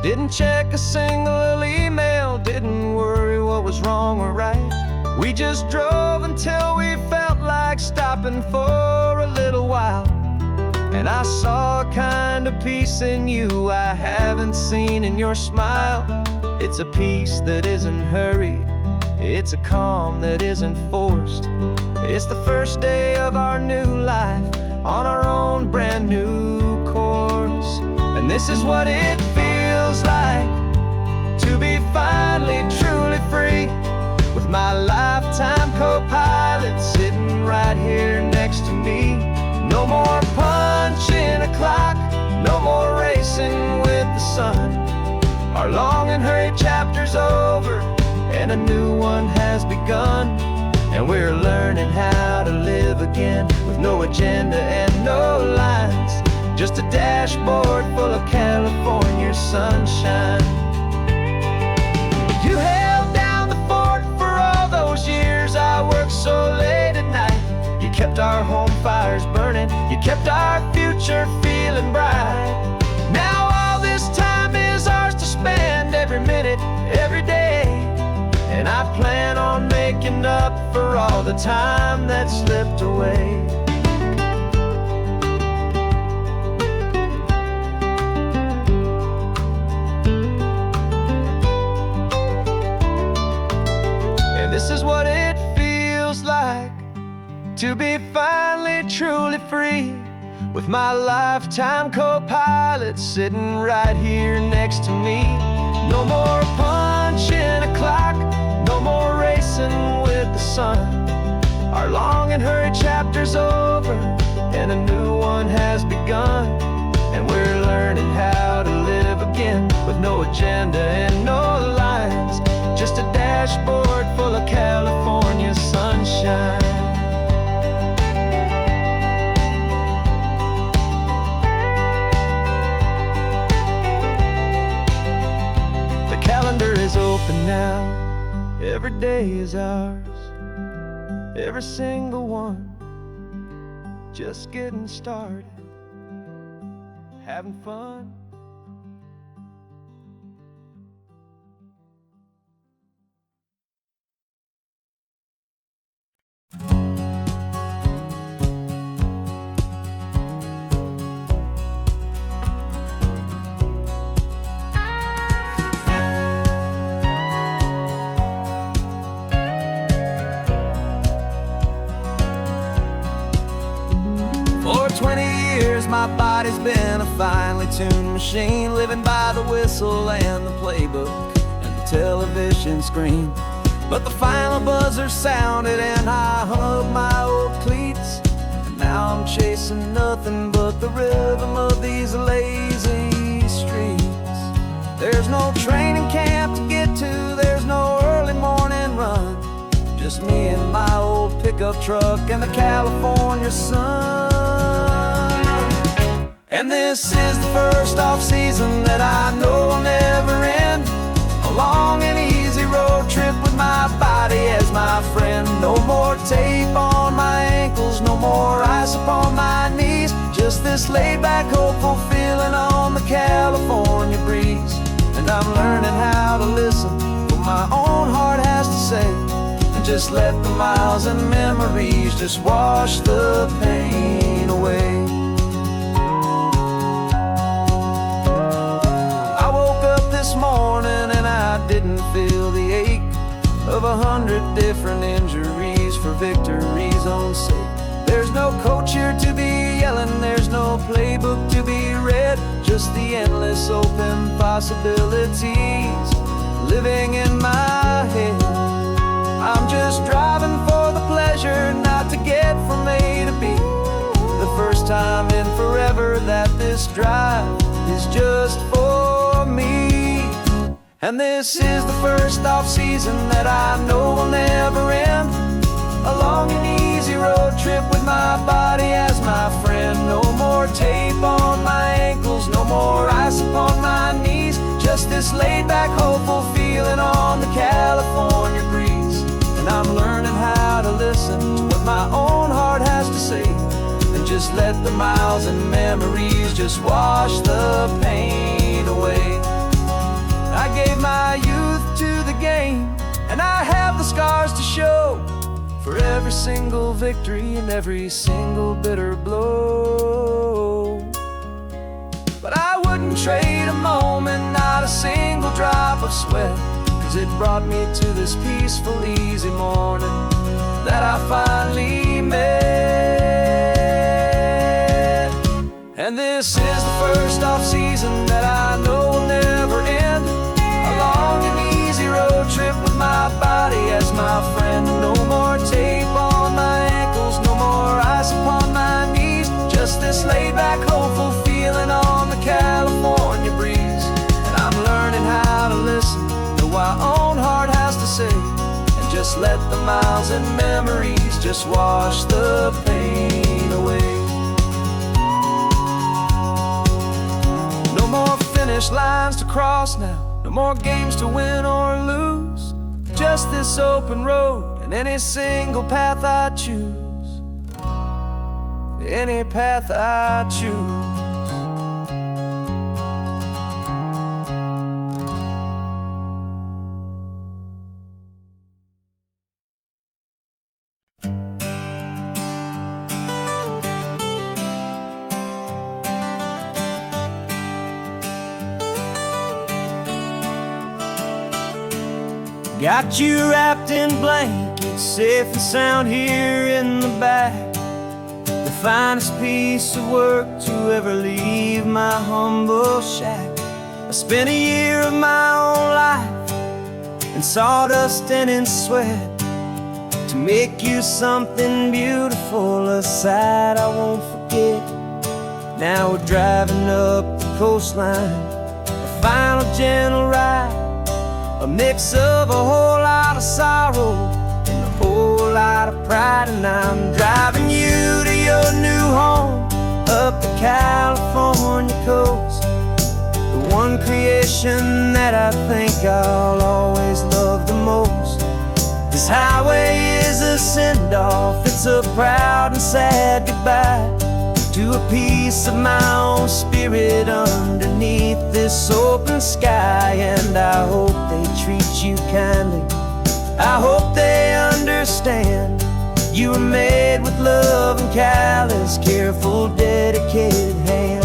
[SPEAKER 1] Didn't check a single email, didn't worry what was wrong or right. We just drove until we felt like stopping for a little while. And I saw a kind of peace in you I haven't seen in your smile. It's a peace that isn't hurried, it's a calm that isn't forced. It's the first day of our new life, on our own brand new course. And this is what it feels like to be finally truly free, with my lifetime co-pilot sitting right here next to me. No more punching a clock, no more racing with the sun. Our long and hurried chapter's over, and a new one has begun. And we're learning how to live again, with no agenda and no lines, just a dashboard full of California sunshine. You held down the fort for all those years I worked so late at night. You kept our home fires burning, you kept our future feeling bright. Now all this time is ours to spend, every minute, every day. And I plan on making up for all the time that slipped away. And this is what it feels like to be finally truly free, with my lifetime co-pilot sitting right here next to me. No more punching a clock, no more racing with the sun. Our long and hurried chapter's over, and a new one has begun. And we're learning how to live again, with no agenda and no lines, just a dashboard full of California sunshine. The calendar is open now, every day is ours, every single one, just getting started, having fun. For 20 years my body's been a finely tuned machine, living by the whistle and the playbook and the television screen. But the final buzzer sounded and I hung up my old cleats, and now I'm chasing nothing but the rhythm of these lazy streets. There's no training camp to get to, there's no early morning run, just me and my old pickup truck and the California sun. And this is the first off-season that I know will never end, a long and easy road trip with my body as my friend. No more tape on my ankles, no more ice upon my knees, just this laid-back, hopeful feeling on the California breeze. And I'm learning how to listen what my own heart has to say, and just let the miles and memories just wash the pain away. I woke up this morning and I didn't feel the ache of 100 different injuries for victory's own sake. There's no coach here to be yelling, there's no playbook to be read, just the endless open possibilities living in my head. I'm just driving for the pleasure, not to get from A to B. The first time in forever that this drive is just for me. And this is the first off-season that I know will never end. A long and easy road trip with my body as my friend. No more tape on my ankles, no more ice upon my knees. Just this laid-back, hopeful feeling on the California breeze. And I'm learning how to listen to what my own heart has to say, and just let the miles and memories just wash the pain away. I gave my youth to the game, and I have the scars to show for every single victory and every single bitter blow. But I wouldn't trade a moment, not a single drop of sweat, 'cause it brought me to this peaceful, easy morning that I finally met. And this is the first off-season that I know will never end. A long and easy road trip with my body as my friend. No more tape on my ankles, no more ice upon my knees. Just this laid-back, hopeful feeling on the California breeze. And I'm learning how to listen to what my own heart has to say, and just let the miles and memories just wash the pain away. No more finish lines to cross now, no more games to win or lose. Just this open road and any single path I choose. Any path I choose. Got you wrapped in blankets, safe and sound here in the back. The finest piece of work to ever leave my humble shack. I spent a year of my own life in sawdust and in sweat to make you something beautiful, a sight I won't forget. Now we're driving up the coastline, a final gentle ride, a mix of a whole lot of sorrow and a whole lot of pride. And I'm driving you to your new home up the California coast, the one creation that I think I'll always love the most. This highway is a send-off, it's a proud and sad goodbye to a piece of my own spirit underneath this open sky. And I hope they treat you kindly, I hope they understand you were made with love and callous, careful, dedicated hands.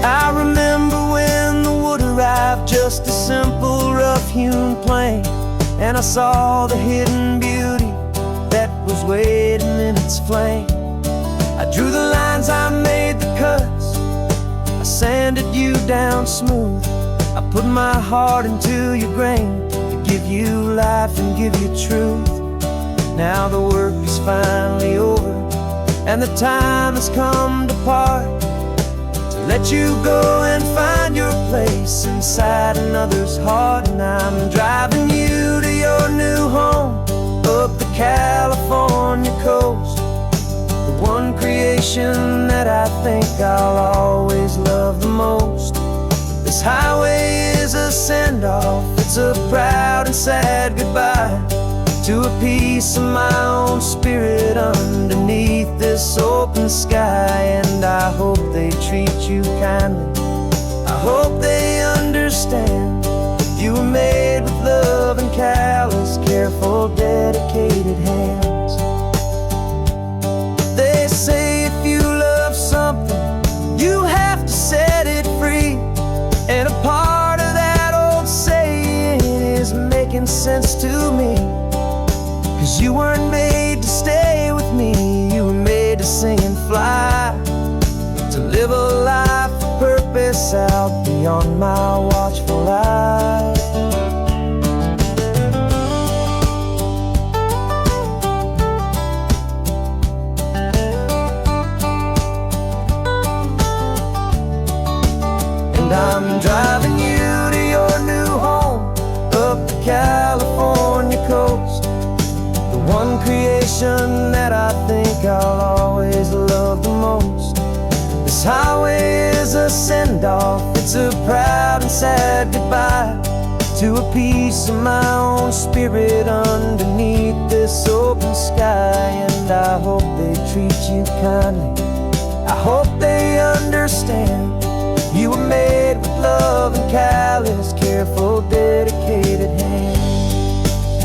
[SPEAKER 1] I remember when the wood arrived, just a simple rough-hewn plank, and I saw the hidden beauty that was waiting in its flame. I drew the lines, I made the cuts, I sanded you down smooth. I put my heart into your grain to give you life and give you truth. Now the work is finally over, and the time has come to part, to let you go and find your place inside another's heart. And I'm driving you to your new home up the California coast, the one creation that I think I'll always love the most. This highway is a send-off, it's a proud and sad goodbye to a piece of my own spirit underneath this open sky. And I hope they treat you kindly, I hope they understand you were made with love and callous, careful, dedicated hands. They say if you love something, you have to set it free. And a part of that old saying making sense to me. 'Cause you weren't made to stay with me, you were made to sing and fly, to live a life of purpose out beyond my watchful eye. And I'm driving you to your new home, up the California coast, the one creation that I think I'll always love the most. This highway is a send-off, it's a proud and sad goodbye to a piece of my own spirit underneath this open sky. And I hope they treat you kindly, I hope they understand you were made with love and callous, careful, dedicated hands.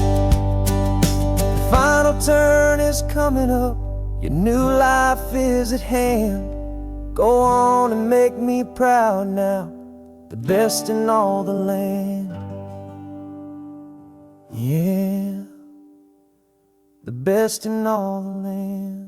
[SPEAKER 1] The final turn is coming up, your new life is at hand. Go on and make me proud now, the best in all the land. Yeah, the best in all the land.